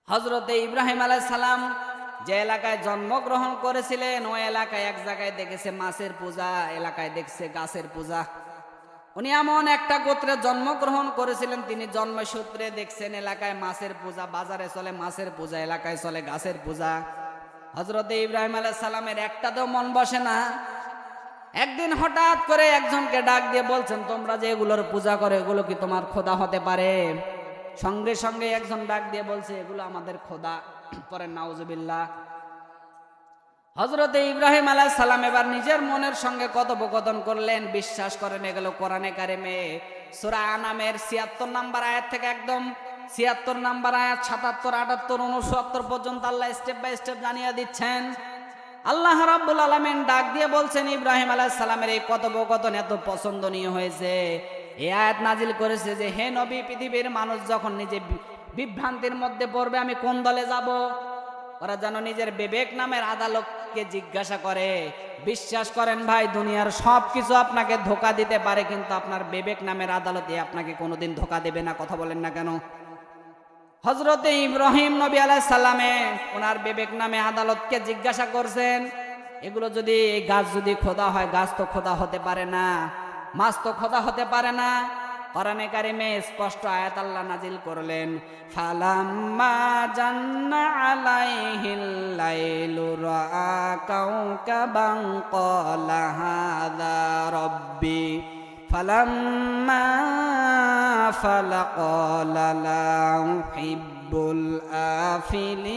হযরতে ইব্রাহিম আলাইহিস সালাম যে এলাকায় জন্মগ্রহণ করেছিলেন ওই এলাকায় এক জায়গায় দেখেছে মাছের পূজা, এলাকায় দেখছে গাছের পূজা। উনি এমন একটা গোত্রে জন্মগ্রহণ করেছিলেন, তিনি জন্মসূত্রে দেখছেন এলাকায় মাছের পূজা, বাজারে চলে মাছের পূজা, এলাকায় চলে গাছের পূজা। হযরতে ইব্রাহিম আলাইহিস সালামের একটাতেও মন বসে না। একদিন হঠাৎ করে একজনকে ডাক দিয়ে বলছেন, তোমরা যে এগুলোর পূজা করো এগুলো কি তোমার খোদা হতে পারে? সঙ্গে সঙ্গে একজন ডাক দিয়ে বলছে, এগুলো আমাদের খোদা। পরে নাউজুবিল্লাহ। হযরতে ইব্রাহিম আলাইহিস সালাম এবার নিজের মনের সঙ্গে কথোপকথন করলেন। বিশ্বাস করেন এগুলো কোরআনে কারিমে সূরা আনামের ৭৬ নম্বর আয়াত থেকে একদম ৭৬ নম্বর আয়াত ৭৭, ৭৮, ৬৯ পর্যন্ত আল্লাহ স্টেপ বাই স্টেপ জানিয়ে দিচ্ছেন। আল্লাহ রাব্বুল আলামিন ডাক দিয়ে বলছেন, ইব্রাহিম আলাইহিস সালামের এই কথোপকথন এত পছন্দনীয় হয়েছে, এই আয়াত নাজিল করেছে যে হে নবী, পৃথিবীর মানুষ যখন নিজে বিভ্রান্তির মধ্যে পড়বে আমি কোন দলে যাব, ওরা যেন নিজের বিবেক নামের আদালতকে জিজ্ঞাসা করে। বিশ্বাস করেন ভাই, দুনিয়ার সব কিছু আপনাকে ধোঁকা দিতে পারে, কিন্তু আপনার বিবেক নামের আদালতে আপনাকে কোনোদিন ধোঁকা দেবে না। কথা বলেন না কেন? হযরতে ইব্রাহিম নবী আলাইহিস সালামে ওনার বিবেক নামে আদালতকে জিজ্ঞাসা করছেন, এগুলো যদি এই গাছ যদি খোদা হয়, গাছ তো খোদা হতে পারে না, মাছ তো খোদা হতে পারে না। কোরআনে কারিমে স্পষ্ট আয়াত আল্লাহ নাজিল করলেন, ফালাম্মা জান্না আলাইহিল লাইলু রাআ কাওকাবান ক্বালা হাযা রাব্বি ফালাম্মা আফালা ক্বালা লা উহিব্বুল আফিলিন।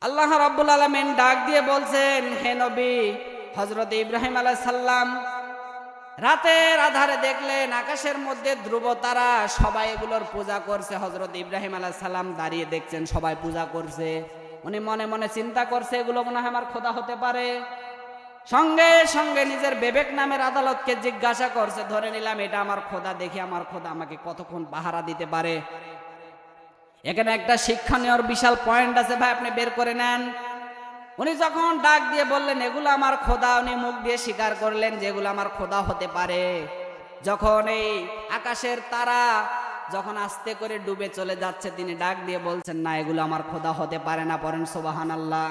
আল্লাহ রাব্বুল আলামিন ডাক দিয়ে বলছেন, হে নবী, হযরত ইব্রাহিম আলাইহিস সালাম রাতের আধারে দেখলেন আকাশের মধ্যে ধ্রুব তারা, সবাই এগুলোর পূজা করছে। হযরত ইব্রাহিম আলাইহিস সালাম দাঁড়িয়ে দেখছেন সবাই পূজা করছে। উনি মনে মনে চিন্তা করছে, এগুলো মনে হয় আমার খোদা হতে পারে। সঙ্গে সঙ্গে নিজের বিবেক নামের আদালতকে জিজ্ঞাসা করছে, ধরে নিলাম এটা আমার খোদা, দেখি আমার খোদা আমাকে কতক্ষণ পাহারা দিতে পারে। এখানে একটা শিক্ষণীয় বিশাল পয়েন্ট আছে ভাই, আপনি বের করে নেন। উনি যখন ডাক দিয়ে বললেন এগুলো আমার খোদা, উনি মুখ দিয়ে স্বীকার করলেন যে এগুলো আমার খোদা হতে পারে। যখন এই আকাশের তারা যখন আস্তে করে ডুবে চলে যাচ্ছে, তিনি ডাক দিয়ে বলছেন, না এগুলো আমার খোদা হতে পারে না। পড়েন সুবহানাল্লাহ।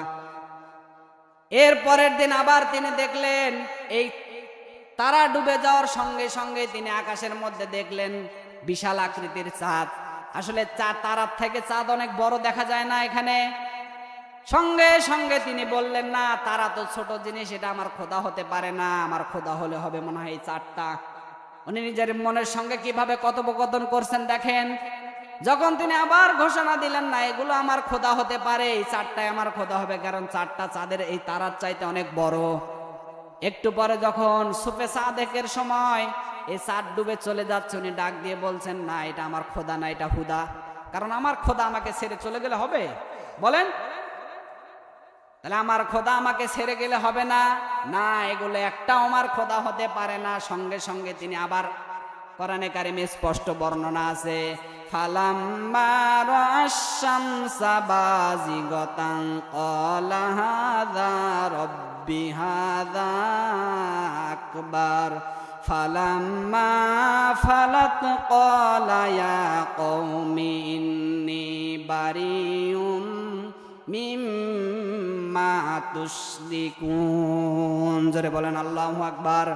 এর পরের দিন আবার তিনি দেখলেন এই তারা ডুবে যাওয়ার সঙ্গে সঙ্গে তিনি আকাশের মধ্যে দেখলেন বিশাল আকৃতির চাঁদ। আসলে তারার থেকে চাঁদ অনেক বড় দেখা যায় না এখানে। সঙ্গে সঙ্গে তিনি বললেন, না তারা তো ছোট জিনিস, এটা আমার খোদা হতে পারে না, আমার খোদা হলে হবে মনে হয় এই চাঁদটা। উনি নিজের মনের সঙ্গে কিভাবে কথোপকথন করছেন দেখেন। যখন তিনি আবার ঘোষণা দিলেন, না এগুলো আমার খোদা হতে পারে, এই চাঁদটাই আমার খোদা হবে, কারণ চাঁদটা চাঁদের এই তারার চাইতে অনেক বড়। একটু পরে যখন সুফে সাদেকের সময় এই চাঁদ ডুবে চলে যাচ্ছে, উনি ডাক দিয়ে বলছেন, না এটা আমার খোদা না, এটা হুদা, কারণ আমার খোদা আমাকে ছেড়ে চলে গেলে হবে? বলেন, তাহলে আমার খোদা আমাকে ছেড়ে গেলে হবে না? না, এগুলো একটাও আমার খোদা হতে পারে না। সঙ্গে সঙ্গে তিনি আবার কোরআনে কারিমে স্পষ্ট বর্ণনা আছে, ফালাম্মা রা'আশ-শামসা বাযিগাতান ক্বালা হাযা রাব্বি হাযা আকবার ফালাম্মা ফালাত ক্বালা ইয়া কওমি ইন্নী বারিউম মিম্মা তুশরিকুন। জোরে বলেন আল্লাহু আকবার।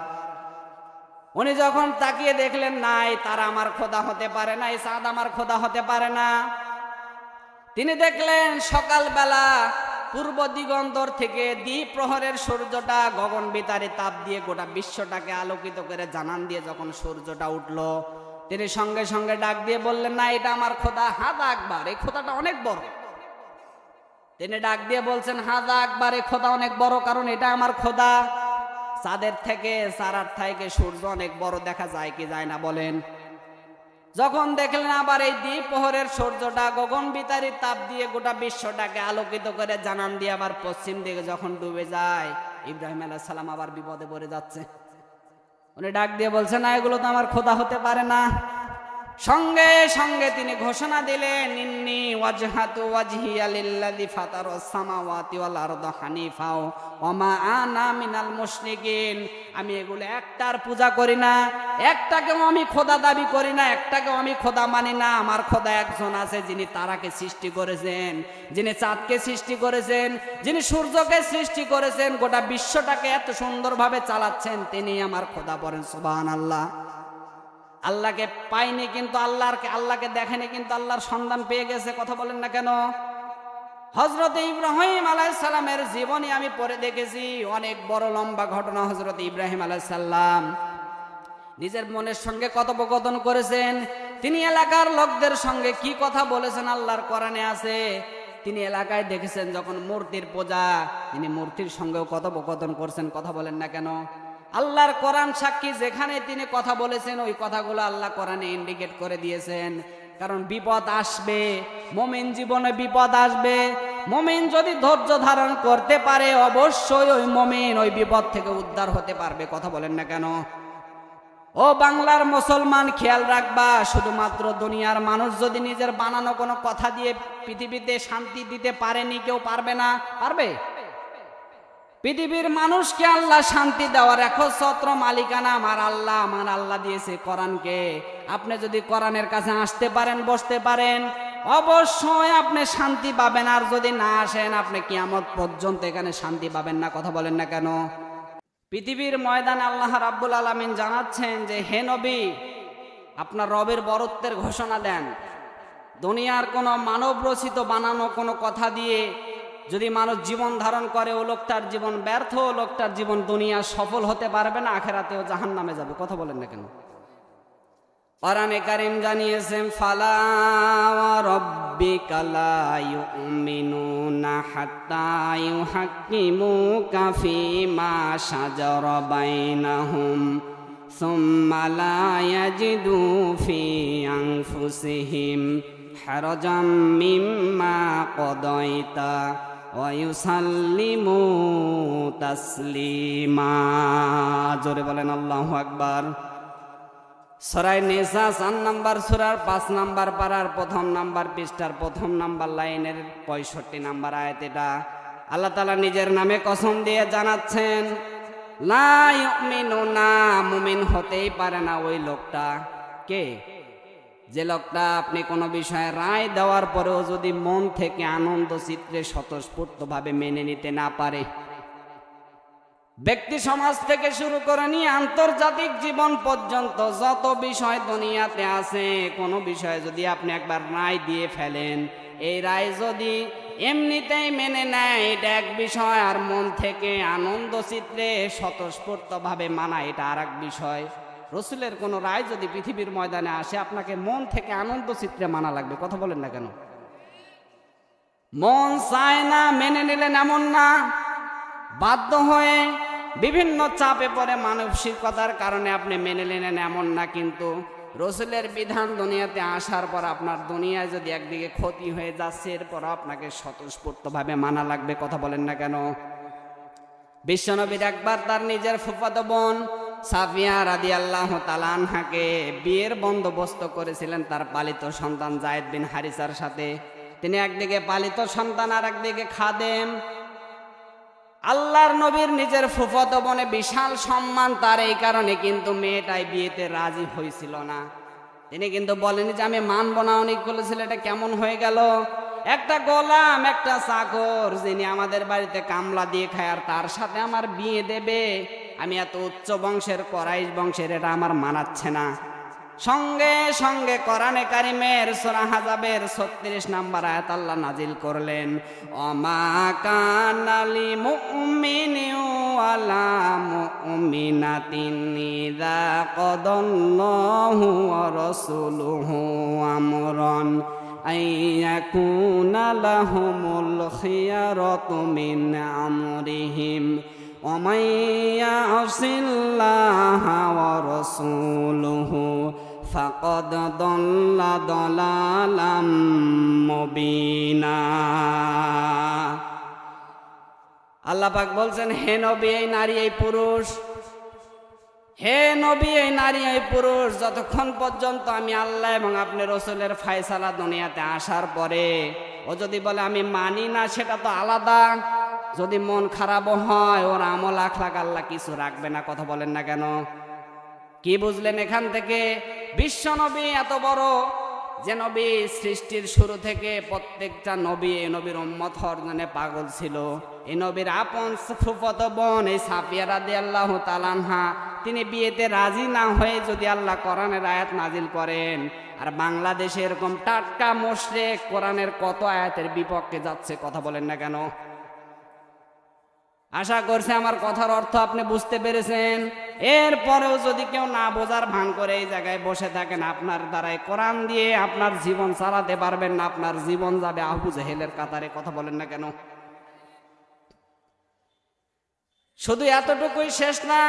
উনি যখন তাকিয়ে দেখলেন, নাই তারা আমার খোদা হতে পারে না, এই চাঁদ আমার খোদা হতে পারে না, তিনি দেখলেন সকালবেলা পূর্ব দিগন্তর থেকে দ্বিপ্রহরের সূর্যটা গগন বিতারী তাপ দিয়ে গোটা বিশ্বটাকে আলোকিত করে জানান দিয়ে যখন সূর্যটা উঠলো, তিনি সঙ্গে সঙ্গে ডাক দিয়ে বললেন, না এটা আমার খোদা হাযা আকবার, এই খোদাটা অনেক বড়। তিনি ডাক দিয়ে বলছেন, হাযা আকবার, এই খোদা অনেক বড়, কারণ এটা আমার খোদা। চাঁদের থেকে চারার থেকে সূর্য অনেক বড় দেখা যায় কি যায় না বলেন? যখন দেখলেন আবার এই দ্বিপ্রহরের সূর্যটা গগন বিতারী তাপ দিয়ে গোটা বিশ্বটাকে আলোকিত করে জানান দিয়ে আবার পশ্চিম দিকে যখন ডুবে যায়, ইব্রাহিম আলাইহিস সালাম আবার বিপদে পড়ে যাচ্ছে। উনি ডাক দিয়ে বলছেন, না এগুলো তো আমার খোদা হতে পারে না। সঙ্গে সঙ্গে তিনি ঘোষণা দিলেন, ইন্নী ওয়াজহাতু ওয়াজহিয়া লিল্লাযী ফাতারাস সামাওয়াতি ওয়াল আরদা হানিফা ওয়া মা আনা মিনাল মুশরিকিন। আমি এগুলো একটার পূজা করি না, একটাকেও আমি খোদা দাবি করি না, একটাকেও আমি খোদা মানি না। আমার খোদা একজন আছে, যিনি তারাকে সৃষ্টি করেছেন, যিনি চাঁদকে সৃষ্টি করেছেন, যিনি সূর্যকে সৃষ্টি করেছেন, গোটা বিশ্বটাকে এত সুন্দরভাবে চালাচ্ছেন, তিনি আমার খোদা। বলেন সুবহানাল্লাহ। আল্লাহকে পাইনি কিন্তু আল্লাহকে দেখেনি কিন্তু আল্লাহর সন্ধান পেয়ে গেছে। কথা বলেন না কেন? হযরত ইব্রাহিম আলাইহিস সালামের জীবনী আমি পড়ে দেখেছি, অনেক বড় লম্বা ঘটনা। হযরত ইব্রাহিম আলাইহিস সালাম নিজের মনের সঙ্গে কথোপকথন করেছেন। তিনি এলাকার লোকদের সঙ্গে কি কথা বলেছেন আল্লাহর কোরআনে আছে। তিনি এলাকায় দেখেছেন যখন মূর্তির পূজা, তিনি মূর্তির সঙ্গেও কথোপকথন করছেন। কথা বলেন না কেন? আল্লাহর কোরআন সাক্ষী, যেখানে তিনি কথা বলেছেন ওই কথাগুলো আল্লাহ কোরআনে ইন্ডিকেট করে দিয়েছেন। কারণ বিপদ আসবে, মুমিন জীবনে বিপদ আসবে। মুমিন যদি ধৈর্য ধারণ করতে পারে, অবশ্যই ওই মুমিন ওই বিপদ থেকে উদ্ধার হতে পারবে। কথা বলেন না কেন? ও বাংলার মুসলমান, খেয়াল রাখবা, শুধুমাত্র দুনিয়ার মানুষ যদি নিজের বানানো কোনো কথা দিয়ে পৃথিবীতে শান্তি দিতে পারেনি, কেউ পারবে না। পারবে? পৃথিবীর মানুষকে আল্লাহ শান্তি দেওয়ার একচ্ছত্র মালিকানা আমার আল্লাহ দিয়েছে কোরআনকে। আপনি যদি কোরআনের কাছে আসতে পারেন, বসতে পারেন, অবশ্যই আপনি শান্তি পাবেন। আর যদি না আসেন, আপনি কিয়ামত পর্যন্ত এখানে শান্তি পাবেন না। কথা বলেন না কেন? পৃথিবীর ময়দানে আল্লাহ রাব্বুল আলামিন জানাচ্ছেন যে, হে নবী, আপনার রবের বরত্বের ঘোষণা দেন। দুনিয়ার কোনো মানব রচিত বানানো কোনো কথা দিয়ে যদি মানুষ জীবন ধারণ করে, ও লোকটার জীবন ব্যর্থ, ও লোকটার জীবন দুনিয়া সফল হতে পারবে না, আখেরাতেও জাহান্নামে যাবে। কথা বলেন না কেন? কোরআনে কারীম জানিয়েছেন, ফালা ওয়া রাব্বিকা লা ইউমিনুনা হাত্তা ইউহাক্কিমুকা ফীমা শাজারা বাইনাহুম সুম্মা লা ইয়াজিদু ফী আনফুসিহিম হারাজাম মিম্মা কদাইতা ওয়া ইউসাল্লিমু তাসলিমা। জোরে বলেন আল্লাহু আকবার। সূরা নিসা 4 নম্বর সূরার 5 নম্বর পারার 1 নম্বর পৃষ্ঠার 1 নম্বর লাইনের 65 নম্বর আয়াত। এটা আল্লাহ তাআলা নিজের নামে কসম দিয়ে জানাচ্ছেন, লা ইউমিনুনা, মুমিন হতেই পারে না ওই লোকটা। কে? যে লোকটা আপনি কোনো বিষয়ে রায় দেওয়ার পরেও যদি মন থেকে আনন্দ চিত্রে স্বতঃস্ফূর্তভাবে মেনে নিতে না পারে। ব্যক্তি সমাজ থেকে শুরু করে নিয়ে আন্তর্জাতিক জীবন পর্যন্ত যত বিষয় দুনিয়াতে আছে, কোনো বিষয়ে যদি আপনি একবার রায় দিয়ে ফেলেন, এই রায় যদি এমনিতেই মেনে নেয়, এটা এক বিষয়। আর মন থেকে আনন্দ চিত্রে স্বতঃস্ফূর্তভাবে মানা, এটা আর এক বিষয়। রসুলের কোন রায় যদি পৃথিবীর ময়দানে আসে, আপনাকে মন থেকে আনন্দ চিত্রে মানা লাগবে। কথা বলেন না কেন? মন চায় না, মেনে নিলেন এমন না, বাধ্য হয়ে বিভিন্ন চাপে পড়ে মানসিকতার কারণে আপনি মেনে নিলেন এমন না। কিন্তু রসুলের বিধান দুনিয়াতে আসার পর আপনার দুনিয়ায় যদি একদিকে ক্ষতি হয়ে যাচ্ছে, এরপর আপনাকে স্বতঃস্ফূর্তভাবে মানা লাগবে। কথা বলেন না কেন? বিশ্বনবীর একবার তার নিজের ফুফাতো বোন সাফিয়া রাদিয়াল্লাহু তাআলা আনহাকে বিয়ের বন্দোবস্ত করেছিলেন তার পালিত সন্তান যায়েদ বিন হারিসার সাথে। তিনি একদিকে পালিত সন্তান আর একদিকে খাদেম। আল্লাহর নবীর নিজের ফুফাতো বোনে বিশাল সম্মান তার, এই কারণে কিন্তু মেয়েটাই বিয়েতে রাজি হয়েছিল না। তিনি কিন্তু বলেনি যে আমি মানব না। উনি বলেছিল, এটা কেমন হয়ে গেল? একটা গোলাম, একটা চাকর, যিনি আমাদের বাড়িতে কামলা দিয়ে খায়, আর তার সাথে আমার বিয়ে দেবে? আমি এত উচ্চ বংশের, কোরাইশ বংশের, এটা আমার মানাচ্ছে না। সঙ্গে সঙ্গে কোরআনে কারিমের সূরা আহজাবের 36 নম্বর আয়াত আল্লাহ নাজিল করলেন, ওমা কানা লিমুমিনিন ওয়ালা মুমিনাতিন ইযা কাদাল্লাহু ওয়া রাসূলুহু আমরান আইয়াকুনা লাহুমুল খিয়ারাতু মিন আমরিহিম ওয়া মান ইয়াসিল্লাহা ওয়া রাসূলুহু ফাকাদ দাল্লা দালালাম মুবিনা। আল্লাহ পাক বলছেন, হে নবী, এই নারী, এই পুরুষ, হে নবী, এই নারী এই পুরুষ, যতক্ষণ পর্যন্ত আমি আল্লাহ এবং আপনি রসুলের ফায়সালা দুনিয়াতে আসার পরে ও যদি বলে আমি মানি না, সেটা তো আলাদা। যদি মন খারাপও হয়, ওর আমল আখলাক আল্লাহ কিছু রাখবে না। কথা বলেন না কেন? কি বুঝলেন এখান থেকে? বিশ্ব নবী এত বড় যে নবী সৃষ্টির শুরু থেকে প্রত্যেকটা নবী এই নবীর উম্মত হওয়ার জন্য পাগল ছিল। এই নবীর আপন ফুফাতো বোন এই সাফিয়া রাদিয়াল্লাহু তাআলা আনহা, তিনি বিয়েতে রাজি না হয়ে যদি আল্লাহ কোরআনের আয়াত নাজিল করেন, আর বাংলাদেশে এরকম টাটকা মুশরিক কোরআনের কত আয়াতের বিপক্ষে যাচ্ছে। কথা বলেন না কেন? আশা করছি আমার কথার অর্থ আপনি বুঝতে পেরেছেন। এরপরেও যদি কেউ না বোঝার ভান করে এই জায়গায় বসে থাকেন, আপনার দ্বারাই কোরআন দিয়ে আপনার জীবন চালাতে পারবেন না, আপনার জীবন যাবে আবু জেহেলের কাতারে। কথা বলেন না কেন? শুধু এতটুকুই শেষ না,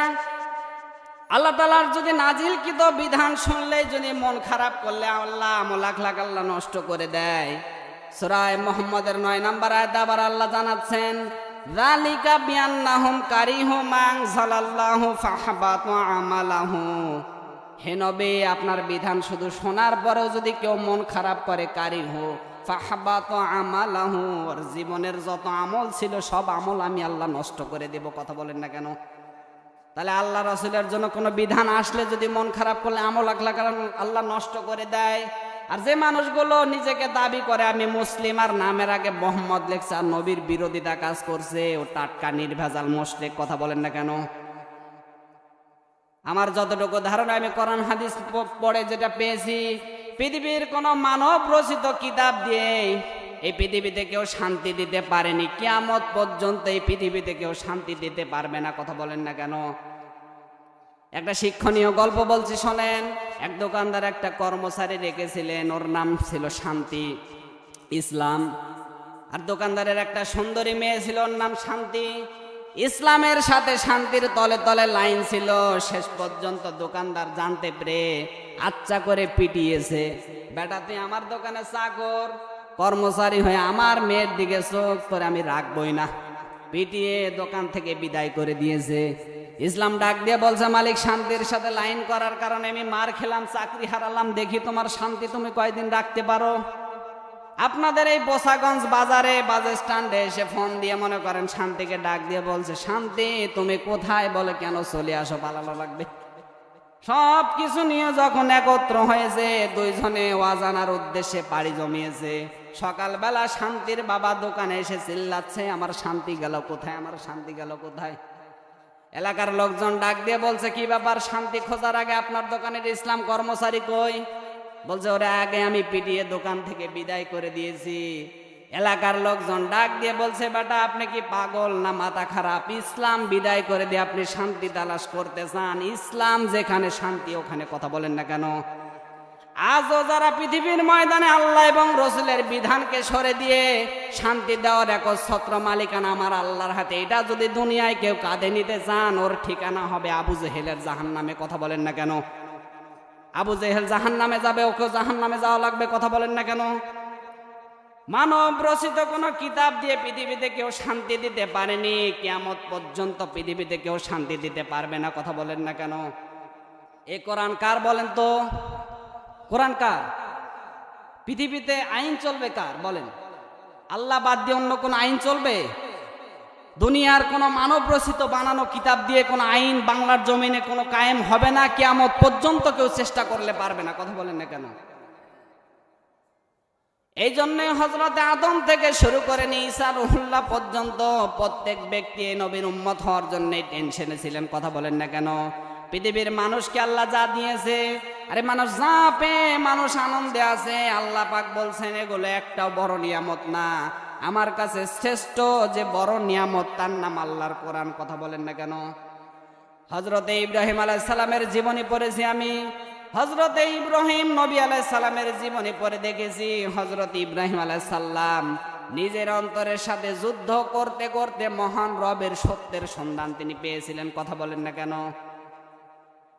আল্লাহ তাআলার যদি নাজিলকৃত বিধান শুনলেই যদি মন খারাপ করলে আল্লাহ আমল আখলাক আল্লাহ নষ্ট করে দেয়। সূরা মুহাম্মদের 9 নম্বর আয়াতে আবার আল্লাহ জানাচ্ছেন, যালিকা বিআন্নাহুম কারিহু মা আনজালাল্লাহু ফাহাবাতু আমালাহু। হে নবী, আপনার বিধান শুধু শোনার পরেও যদি কেউ মন খারাপ করে, কারিহু ফাহাবাতু আমালাহু, ওর জীবনের যত আমল ছিল সব আমল আমি আল্লাহ নষ্ট করে দেব। কথা বলেন না কেন? তাহলে আল্লাহ রাসূলের জন্য কোনো বিধান আসলে যদি মন খারাপ করলে আমল আখলাক আল্লাহ নষ্ট করে দেয়। আর যে মানুষগুলো নিজেকে দাবি করে আমি মুসলিম, আর নামের আগে মোহাম্মদ লেখছে, আর নবীর বিরোধিতা কাজ করছে, ও টাটকা নির্ভেজাল মুশরিক। কথা বলেন না কেন? আমার যতটুকু ধারণা, আমি কোরআন হাদিস পড়ে যেটা পেয়েছি, পৃথিবীর কোন মানব রচিত কিতাব দিয়ে এই পৃথিবীতে কেউ শান্তি দিতে পারেনি। কিয়ামত পর্যন্ত এই পৃথিবীতে কেউ শান্তি দিতে পারবে না। কথা বলেন না কেন? একটা শিক্ষণীয় গল্প বলছি, শোনেন। এক দোকানদার একটা কর্মচারী রেখেছিলেন, ওর নাম ছিল শান্তি ইসলাম। আর দোকানদারের একটা সুন্দরী মেয়ে ছিল, ওর নাম শান্তি। ইসলামের সাথে শান্তির তলে তলে লাইন ছিল। শেষ পর্যন্ত দোকানদার জানতে পেরে আচ্ছা করে পিটিয়েছে। বেটা, তুই আমার দোকানে চাকর, কর্মচারী হয়ে আমার মেয়ের দিকে চোখ করে আমি রাখবই না। পিটিয়ে দোকান থেকে বিদায় করে দিয়েছে। ইসলাম ডাক দিয়ে বলছে, মালিক, শান্তির সাথে লাইন করার কারণে আমি মার খেলাম, চাকরি হারালাম, দেখি তোমার শান্তি তুমি কয়দিন রাখতে পারো। আপনাদের এই বোসাগঞ্জ বাজারে বাস স্ট্যান্ডে এসে ফোন দিয়ে মনে করেন শান্তিকে ডাক দিয়ে বলছে, শান্তি তুমি কোথায়? বলে, কেন? চলে আসো, পালানো লাগবে। সব কিছু নিয়ে যখন একত্র হয়েছে, দুইজনে ওয়াজানার উদ্দেশ্যে পাড়ি জমিয়েছে। সকালবেলা শান্তির বাবা দোকানে এসে চিল্লাচ্ছে, আমার শান্তি গেল কোথায়? আমার শান্তি গেল কোথায়? এলাকার লোকজন ডাক দিয়ে বলছে, কি ব্যাপার? শান্তি খোঁজার আগে আপনার দোকানের ইসলাম কর্মচারী কই? বলছে, ওরে আগে আমি পিটিয়ে দোকান থেকে বিদায় করে দিয়েছি। এলাকার লোকজন ডাক দিয়ে বলছে, বেটা, আপনি কি পাগল না মাথা খারাপ? ইসলাম বিদায় করে দিয়ে আপনি শান্তি তালাশ করতে চান? ইসলাম যেখানে শান্তি ওখানে। কথা বলেন না কেন? আজও যারা পৃথিবীর ময়দানে আল্লাহ এবং রসুলের বিধানকে সরে দিয়ে শান্তি দেওয়ার একচ্ছত্র মালিকানা আমার আল্লাহর হাতে, এটা যদি দুনিয়ায় কেউ কাঁধে নিতে চান, ওর ঠিকানা হবে আবু জেহেলের জাহান্নামে। কথা বলেন না কেন? আবু জেহেল জাহান্নামে যাবে, ওকেও জাহান্নামে যাওয়া লাগবে। কথা বলেন না কেন? মানব রচিত কোন কিতাব দিয়ে পৃথিবীতে কেউ শান্তি দিতে পারেনি। কিয়ামত পর্যন্ত পৃথিবীতে কেউ শান্তি দিতে পারবে না। কথা বলেন না কেন? এই কোরআন কার বলেন তো? কোরআন কার? পৃথিবীতে আইন চলবে কার বলেন? আল্লাহ বাদ দিয়ে অন্য কোন আইন চলবে? দুনিয়ার কোন মানব রচিত বানানো কিতাব দিয়ে কোন আইন বাংলার জমিনে কোনো কায়েম হবে না। কিয়ামত পর্যন্ত কেউ চেষ্টা করলে পারবে না। কথা বলেন না কেন? এই জন্য হযরতে আদম থেকে শুরু করে ঈসা রুহুল্লাহ পর্যন্ত প্রত্যেক ব্যক্তি নবীর উম্মত হওয়ার জন্য টেনশনে ছিলেন। কথা বলেন না কেন? পৃথিবীর মানুষকে আল্লাহ যা দিয়েছে, আরে মানুষ যা পেয়ে মানুষ আনন্দে আছে, আল্লাহ পাক বলছেন এগুলো একটাও বড় নিয়ামত না। আমার কাছে শ্রেষ্ঠ যে বড় নিয়ামত, তার নাম আল্লাহর কোরআন। কথা বলেন না কেন? হযরতে ইব্রাহিম আলাইহিস সালামের জীবনী পড়েছি আমি। হযরতে ইব্রাহিম নবী আলাইহিস সালামের জীবনী পড়ে দেখেছি, হযরত ইব্রাহিম আলাইহিস সালাম নিজের অন্তরের সাথে যুদ্ধ করতে করতে মহান রবের সত্যের সন্ধান তিনি পেয়েছিলেন। কথা বলেন না কেন?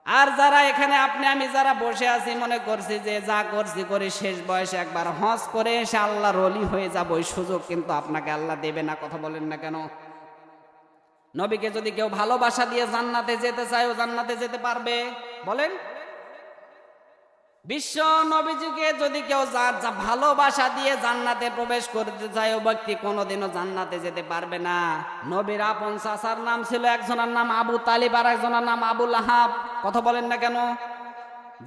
আর যারা এখানে আপনি আমি যারা বসে আছি, মনে করছি যে যা করছি করে শেষ বয়সে একবার হজ করে এসে আল্লাহর ওলি হয়ে যাব, ওই সুযোগ কিন্তু আপনাকে আল্লাহ দেবে না। কথা বলেন না কেন? নবীকে যদি কেউ ভালোবাসা দিয়ে জান্নাতে যেতে চায়, ও জান্নাতে যেতে পারবে? বলেন। বিশ্ব নবীজিকে যদি কেউ ভালোবাসা দিয়ে জান্নাতে প্রবেশ করতে চায়, ও ব্যক্তি কোনোদিনও জান্নাতে যেতে পারবে না। নবীর আপন চাচার নাম ছিল, একজনের নাম আবু তালিব আর একজনের নাম আবু লাহাব। কথা বলেন না কেন?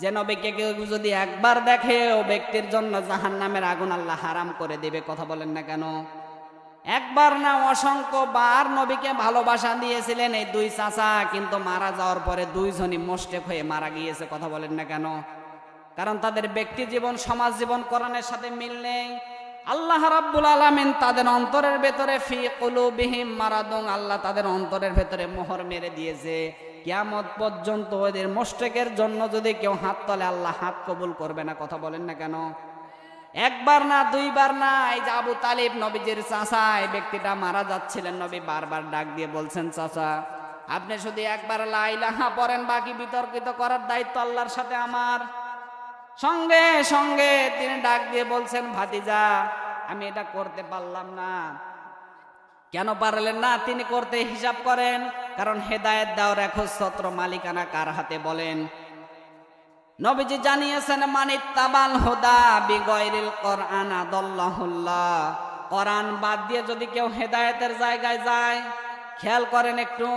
যে নবীকে কেউ যদি একবার দেখে, ও ব্যক্তির জন্য জাহান্নামের আগুন আল্লাহ হারাম করে দিবে। কথা বলেন না কেন? একবার না অসংখ্য বার নবীকে ভালোবাসা দিয়েছিলেন এই দুই চাচা, কিন্তু মারা যাওয়ার পরে দুইজনই মোশরেক হয়ে মারা গিয়েছে। কথা বলেন না কেন? কারণ তাদের ব্যক্তি জীবন, সমাজ জীবন কোরআনের সাথে মিল নেই। আল্লাহ রাব্বুল আলামিন তাদের অন্তরের ভেতরে ফি কুলুবিহিম মারাদুন, আল্লাহ তাদের অন্তরের ভেতরে মোহর মেরে দিয়েছে। কিয়ামত পর্যন্ত ওদের মুশরিকের জন্য যদি কেউ হাত তোলে, আল্লাহ হাত কবুল করবে না। কথা বলেন না কেন? একবার না, দুইবার না। এই যে আবু তালিব নবীজির চাচা, এই ব্যক্তিটা মারা যাচ্ছিলেন, নবী বারবার ডাক দিয়ে বলছেন, চাচা আপনি শুধু একবার লা ইলাহা পড়েন, বাকি বিতর্কিত করার দায়িত্ব আল্লাহর সাথে আমার। সঙ্গে সঙ্গে তিনি ডাক দিয়ে বলছেন, ভাতিজা আমি এটা করতে পারলাম না। কেন পারলেন না? তিনি করতে হিসাব করেন, কারণ হেদায়েত দেওয়ার একচ্ছত্র মালিকানা কার হাতে? বলেন। নবীজি জানিয়েছেন, মানিত্তাবাল হুদা বিগয়রিল কোরআন আদাল্লাহুল্লাহ। কোরআন বাদ দিয়ে যদি কেউ হেদায়েতের জায়গায় যায়, খেয়াল করেন একটু,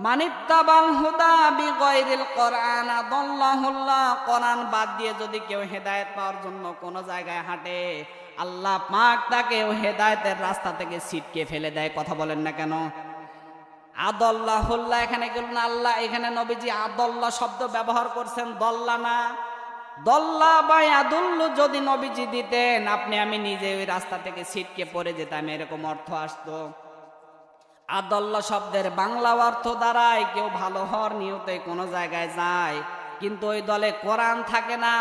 মানিত্তাবাল হুদা বিগয়রিল কোরআন আদাল্লাহুল্লাহ। কোরআন বাদ দিয়ে যদি কেউ হেদায়েত পাওয়ার জন্য কোন জায়গায় হাঁটে, আল্লাহ পাক তাকে হেদায়েতের রাস্তা থেকে ছিটকে ফেলে দেয়। কথা বলেন না কেন? আদাল্লাহুল্লাহ এখানে গেল না, আল্লাহ এখানে নবীজি আদাল্লাহ শব্দ ব্যবহার করছেন, দল্লা না। দল্লা বা আদুল্লু যদি নবীজি দিতেন, আপনি আমি নিজে ওই রাস্তা থেকে ছিটকে পড়ে যেতাম, এরকম অর্থ আসতো। আদাল্লাহ শব্দের বাংলা অর্থ দ্বারাই কেউ ভালো হওয়ার নিয়তে কোনো জায়গায় যায়, কিন্তু ওই দলে কোরআন থাকে না,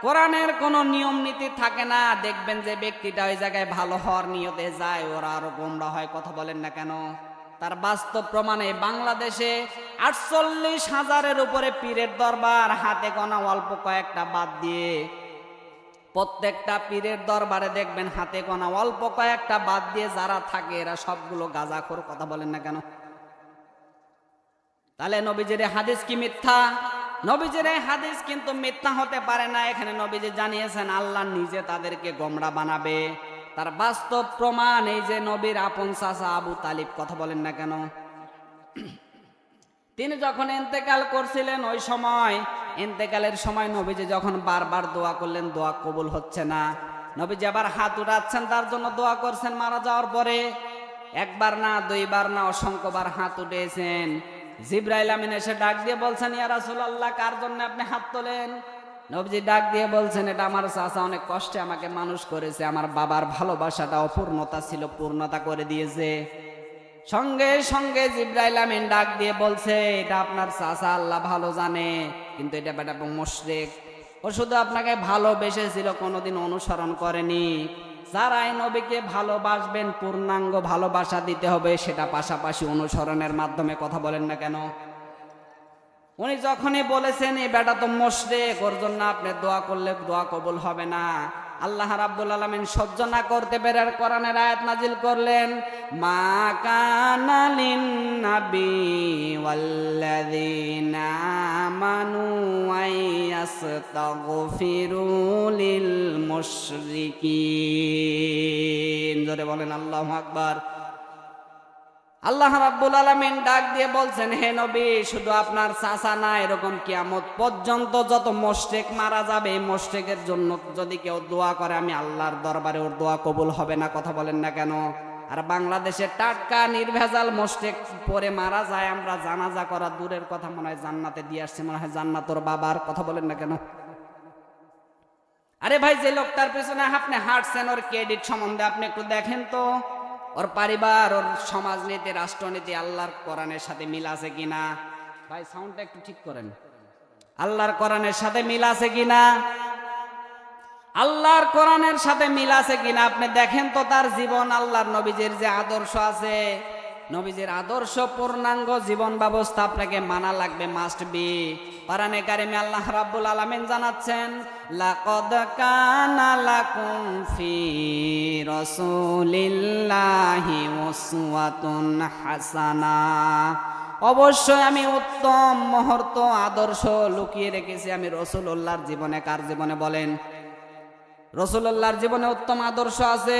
কোরআনের কোনো নিয়ম নীতি থাকে না। দেখবেন যে ব্যক্তিটা ওই জায়গায় ভালো হওয়ার নিয়তে যায়, ওরা আরো গোমরা হয়। কথা বলেন না কেন? তার বাস্তব প্রমাণে বাংলাদেশে 48,000-এর উপরে পীরের দরবার, হাতে গোনা অল্প কয়েকটা বাদ দিয়ে প্রত্যেকটা পীরের দরবারে দেখবেন হাতে গোনা অল্প কয়েকটা বাদ দিয়ে যারা থাকে, এরা সবগুলো গাঁজাখোর। কথা বলেন না কেন? তাহলে নবীজির হাদিস কি মিথ্যা? নবীজির হাদিস কিন্তু মিথ্যা হতে পারে না। এখানে নবীজি জানিয়েছেন আল্লাহ নিজে তাদেরকে গোমরা বানাবে। তার বাস্তব প্রমাণ এই যে নবীর আপন চাচা আবু তালিব। কথা বলেন না কেন? তিনি যখন ইন্তেকাল করছিলেন, ওই সময় ইন্তেকালের সময় নবীজি যখন বারবার দোয়া করলেন, দোয়া কবুল হচ্ছে না। নবীজি আবার হাত উঠাচ্ছেন, তার জন্য দোয়া করছেন। মারা যাওয়ার পরে একবার না, দুইবার না, অসংখ্যবার হাত উঠেছেন। জিবরাইল আমিন এসে ডাক দিয়ে বলছেন, ইয়া রাসূলুল্লাহ কার জন্য আপনি হাত তোলেন? নবীজি ডাক দিয়ে বলছেন, এটা আমার চাচা অনেক কষ্টে আমাকে মানুষ করেছে, আমার বাবার ভালোবাসাটা অপূর্ণতা ছিল, পূর্ণতা করে দিয়েছে। সঙ্গে সঙ্গে জিবরাইল আমিন ডাক দিয়ে বলছে, এটা আপনার চাচা, আল্লাহ ভালো জানে, কিন্তু এটা বেটা মুশরিক। ও শুধু আপনাকে ভালোবেসেছিল, কোনোদিন অনুসরণ করেনি। যারাই নবীকে ভালোবাসবেন, পূর্ণাঙ্গ ভালোবাসা দিতে হবে, সেটা পাশাপাশি অনুসরণের মাধ্যমে। কথা বলেন না কেন? উনি যখনই বলেছেন এই বেটা তো মুশরিক, ওর জন্য আপনি দোয়া করলে দোয়া কবুল হবে না, আল্লাহ রাব্বুল আলামিন সহ্য না করতে পেরে কোরআনের আয়াত নাজিল করলেন, মা কানা লিন নাবি ওয়াল্লাযিনা আমানু আয়াস্তাগফিরু লিল মুশরিকিন। জোরে বলেন আল্লাহু আকবার। আল্লাহ রাব্বুল আলামিন ডাক দিয়ে বলছেন, হে নবী, শুধু আপনার চাচা না, এরকম কিয়ামত পর্যন্ত যত মুশরিক মারা যাবে, মুশরিকের জন্য যদি কেউ দোয়া করে, আমি আল্লাহর দরবারে ওর দোয়া কবুল হবে না। কথা বলেন না কেন? আর বাংলাদেশে টাটকা নির্ভেজাল মুশরিক পরে মারা যায়, আমরা জানাজা করা দূরের কথা, মনে হয় জান্নাতে দিয়ে আসছে, মনে হয় জান্নাত ওর বাবার। কথা বলেন না কেন? আরে ভাই, যে লোকটার পেছনে আপনি হাঁটছেন, ওর ক্রেডিট সম্বন্ধে আপনি একটু দেখেন তো, ওর পরিবার, ওর সমাজনীতি, রাষ্ট্রনীতি আল্লাহর কোরআনের সাথে মিল আছে কিনা? ভাই সাউন্ডটা একটু ঠিক করেন। আল্লাহর কোরআনের সাথে মিল আছে কিনা? আল্লাহর কোরআনের সাথে মিল আছে কিনা আপনি দেখেন তো। তার জীবন, আল্লাহর নবীজির যে আদর্শ আছে, নবীজির আদর্শ পূর্ণাঙ্গ জীবন ব্যবস্থা আপনাকে মানা লাগবে, মাস্ট বি। কোরআনে কারিমে আল্লাহ রাব্বুল আলামিন জানাচ্ছেন, লাকাদ কানা লাকুম ফি রাসূলিল্লাহি উসওয়াতুন হাসানা। অবশ্যই আমি উত্তম মুহূর্ত আদর্শ লুকিয়ে রেখেছি আমি রাসূলুল্লাহর জীবনে। কার জীবনে বলেন? রাসূলুল্লাহর জীবনে উত্তম আদর্শ আছে।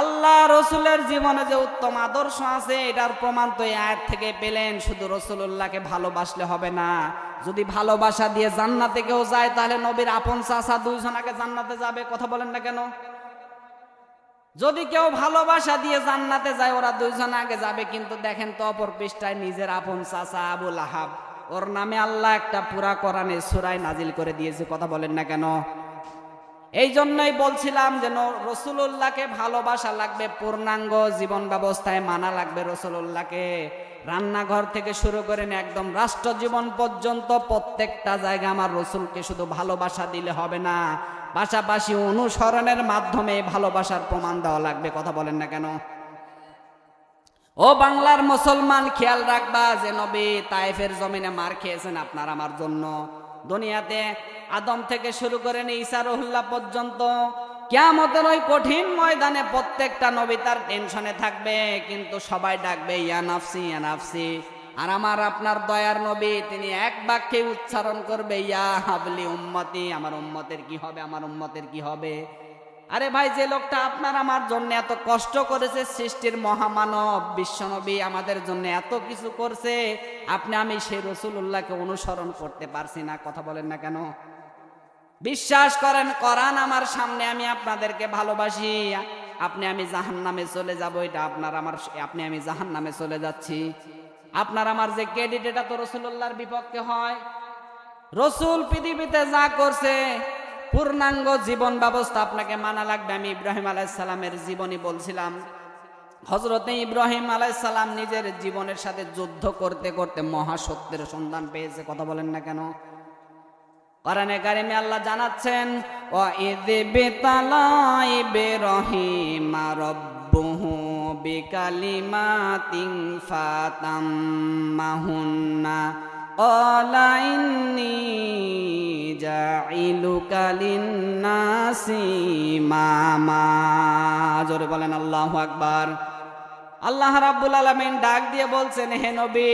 আল্লাহ রসুলের জীবনে যে উত্তম আদর্শ আছে এটার প্রমাণ তো এই আয়াত থেকে পেলেন। শুধু রাসূলুল্লাহকে ভালোবাসলে হবে না, যদি ভালোবাসা দিয়ে জান্নাতে কেউ যায় তাহলে নবীর আপন চাচা দুইজন আগে জান্নাতে যাবে। কথা বলেন না কেন? যদি কেউ ভালোবাসা দিয়ে জান্নাতে যায় ওরা দুইজন আগে যাবে, কিন্তু দেখেন তো অপর পৃষ্ঠায় নিজের আপন চাচা আবু লাহাব, ওর নামে আল্লাহ একটা পুরা কোরআনে সূরা নাজিল করে দিয়েছে। কথা বলেন না কেন? এই জন্যই বলছিলাম যে রাসূলুল্লাহকে ভালোবাসা লাগবে, পূর্ণাঙ্গ জীবন ব্যবস্থায় মানা লাগবে রাসূলুল্লাহকে। রান্নাঘর থেকে শুরু করেন একদম রাষ্ট্র জীবন পর্যন্ত প্রত্যেকটা জায়গায় আমার রসুলকে শুধু ভালোবাসা দিলে হবে না, পাশাপাশি অনুসরণের মাধ্যমে ভালোবাসার প্রমাণ দেওয়া লাগবে। কথা বলেন না কেন? ও বাংলার মুসলমান, খেয়াল রাখবা যে নবী তায়েফের জমিনে মার খেয়েছেন আপনার আমার জন্য। দুনিয়াতে আদম থেকে শুরু করেন ঈসা রুহুল্লাহ পর্যন্ত, কিয়ামতের ওই কঠিন ময়দানে প্রত্যেকটা নবী তার টেনশনে থাকবে, কিন্তু সবাই ডাকবে ইয়া নাফসি ইয়া নাফসি। আর আমার আপনার দয়ার নবী তিনি এক বাক্যে উচ্চারণ করবে ইয়া হাবলি উম্মতি, আমার উম্মতের কি হবে, আমার উম্মতের কি হবে। আরে ভাই, যে লোকটা আপনার আমার জন্য এত কষ্ট করেছে, সৃষ্টির মহামানব বিশ্বনবী আমাদের জন্য এত কিছু করছে, আপনি আমি সেই রাসূলুল্লাহকে অনুসরণ করতে পারছি না। কথা বলেন না কেন? বিশ্বাস করেন, কোরআন আমার সামনে, আমি আপনাদেরকে ভালোবাসি, আপনি আমি জাহান্নামে চলে যাব, এটা আপনার আমার, আপনি আমি জাহান্নামে চলে যাচ্ছি। আপনার আমার যে ক্রেডিট এটা তো রাসূলুল্লাহর বিপক্ষে হয়। রাসূল পৃথিবীতে যা করছে পূর্ণাঙ্গ জীবন ব্যবস্থা আপনাকে মানা লাগবে। আমি ইব্রাহিম আলাইহিস সালামের জীবনী বলছিলাম। হযরতে ইব্রাহিম আলাইহিস সালাম নিজের জীবনের সাথে যুদ্ধ করতে করতে মহাসত্যের সন্ধান পেয়েছে। কথা বলেন না কেন? কোরআনে কারিমে আল্লাহ জানাচ্ছেন, ওয়া ইয বিতালা ইব্রাহিমা রাব্বুহু বিকালিমাতিন ফাতাম্মাহুন্না ক্বালা ইন্নী জাইলুকা লিন্নাসি ইমামা। জোরে বলেন আল্লাহু আকবার। আল্লাহ রাব্বুল আলামিন ডাক দিয়ে বলছেন, হে নবী,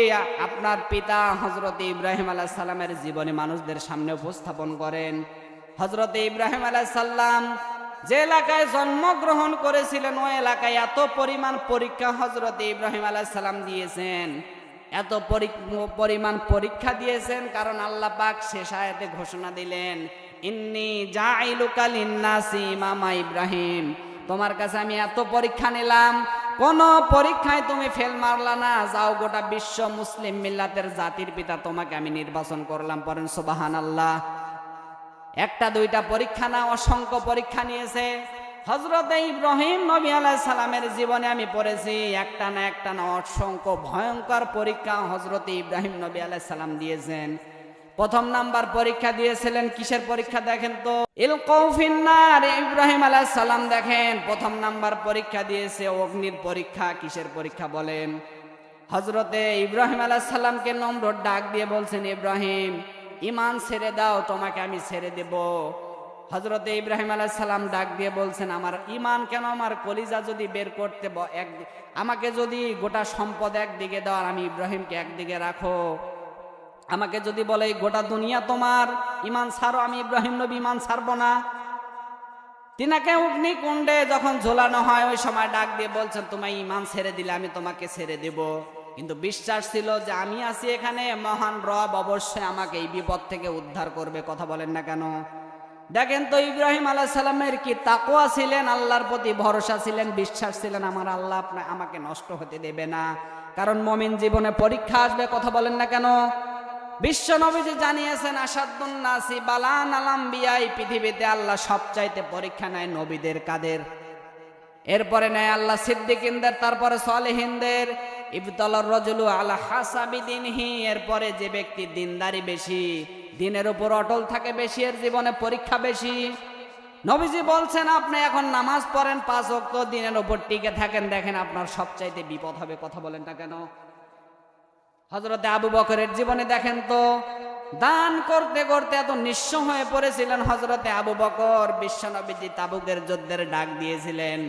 আপনার পিতা হযরত ইব্রাহিম আলাইহিস সালামের জীবনী মানুষদের সামনে উপস্থাপন করেন। হযরত ইব্রাহিম আলাইহিস সালাম যে এলাকায় জন্মগ্রহণ করেছিলেন ওই এলাকায় এত পরিমাণ পরীক্ষা হযরত ইব্রাহিম আলাইহিস সালাম দিয়েছেন, এত পরিমাণ পরীক্ষা দিয়েছেন, কারণ আল্লাহ পাক শেষ আয়াতে ঘোষণা দিলেন, ইন্নী জাইলুকা লিন্নাসি ইমামা ইব্রাহিম, তোমার কাছে আমি এত পরীক্ষা নিলাম, কোন পরীক্ষায় তুমি ফেল মারলা না, যাও গোটা বিশ্ব মুসলিম মিল্লাতের জাতির পিতা তোমাকে আমি নির্বাচন করলাম। পড়েন সুবহানাল্লাহ। একটা দুইটা পরীক্ষা না, অসংখ্য পরীক্ষা নিয়েছে হযরত ইব্রাহিম নবী আলাইহিস সালামের জীবনে। আমি পড়েছি একটা না অসংখ্য ভয়ঙ্কর পরীক্ষা হযরত ইব্রাহিম নবী আলাইহিস সালাম দিয়েছেন। প্রথম নাম্বার পরীক্ষা দিয়েছিলেন কিসের পরীক্ষা দেখেন তো? ইলকাউ ফিন্নার। ইব্রাহিম আলাইহিস সালাম দেখেন প্রথম নাম্বার পরীক্ষা দিয়েছে অগ্নির পরীক্ষা। কিসের পরীক্ষা বলেন? হযরতে ইব্রাহিম আলাইহিস সালামকে নমরুদ ডাক দিয়ে বলছেন, ইব্রাহিম ঈমান ছেড়ে দাও, তোমাকে আমি ছেড়ে দেব। হযরতে ইব্রাহিম আলাইহিস সালাম ডাক দিয়ে বলছেন, আমার ঈমান কেন, আমার কলিজা যদি বের করতে আমাকে যদি গোটা সম্পদ একদিকে দাও আর আমি ইব্রাহিমকে একদিকে রাখো, আমাকে যদি বলে গোটা দুনিয়া তোমার, ঈমান ছাড়ো, আমি ইব্রাহিম নবী ঈমান ছাড়বো না। তিনাকে অগ্নিকুণ্ডে যখন ঝোলানো হয় ওই সময় ডাক দিয়ে বলছেন, তোমায় ঈমান ছেড়ে দিলে আমি তোমাকে ছেড়ে দেব। কিন্তু বিশ্বাস ছিল যে আমি আছি এখানে, মহান রব অবশ্যই আমাকে এই বিপদ থেকে উদ্ধার করবে। কথা বলেন না কেন? দেখেন তো ইব্রাহিম আলাইহিস সালামের কি তাকওয়া ছিলেন, আল্লাহর প্রতি ভরসা ছিলেন, বিশ্বাস ছিলেন আমার আল্লাহ আমাকে নষ্ট হতে দেবে না, কারণ মুমিন জীবনে পরীক্ষা আসবে। কথা বলেন না কেন? বিশ্ব নবীজি জানিয়েছেন, আসাদুন নাসি বালান আল আম্বিয়া, পৃথিবীতে আল্লাহ সবচাইতে পরীক্ষা নেয় নবীদের। কাদের? এরপরে নেয় আল্লাহ সিদ্দিকিনদের, তারপরে সালেহিনদের। ইবতালার রাজুলু আলা হাসাবি দিনহি, এরপরে যে ব্যক্তি দিনদারি বেশি, দিনের উপর অটল থাকে বেশি, এর জীবনে পরীক্ষা বেশি। নবীজি বলছেন আপনি এখন নামাজ পড়েন 5 ওয়াক্ত, দিনের উপর টিকে থাকেন, দেখেন আপনার সবচাইতে বিপদ হবে। কথা বলেন না কেন? হযরতে আবু বকরের জীবনে দেখেন তো, দান করতে করতে এত নিঃস্ব হয়ে পড়েছিলেন হযরতে আবু বকর। বিশ্বনবীজি তাবুকের যুদ্ধের ডাক দিয়েছিলেন,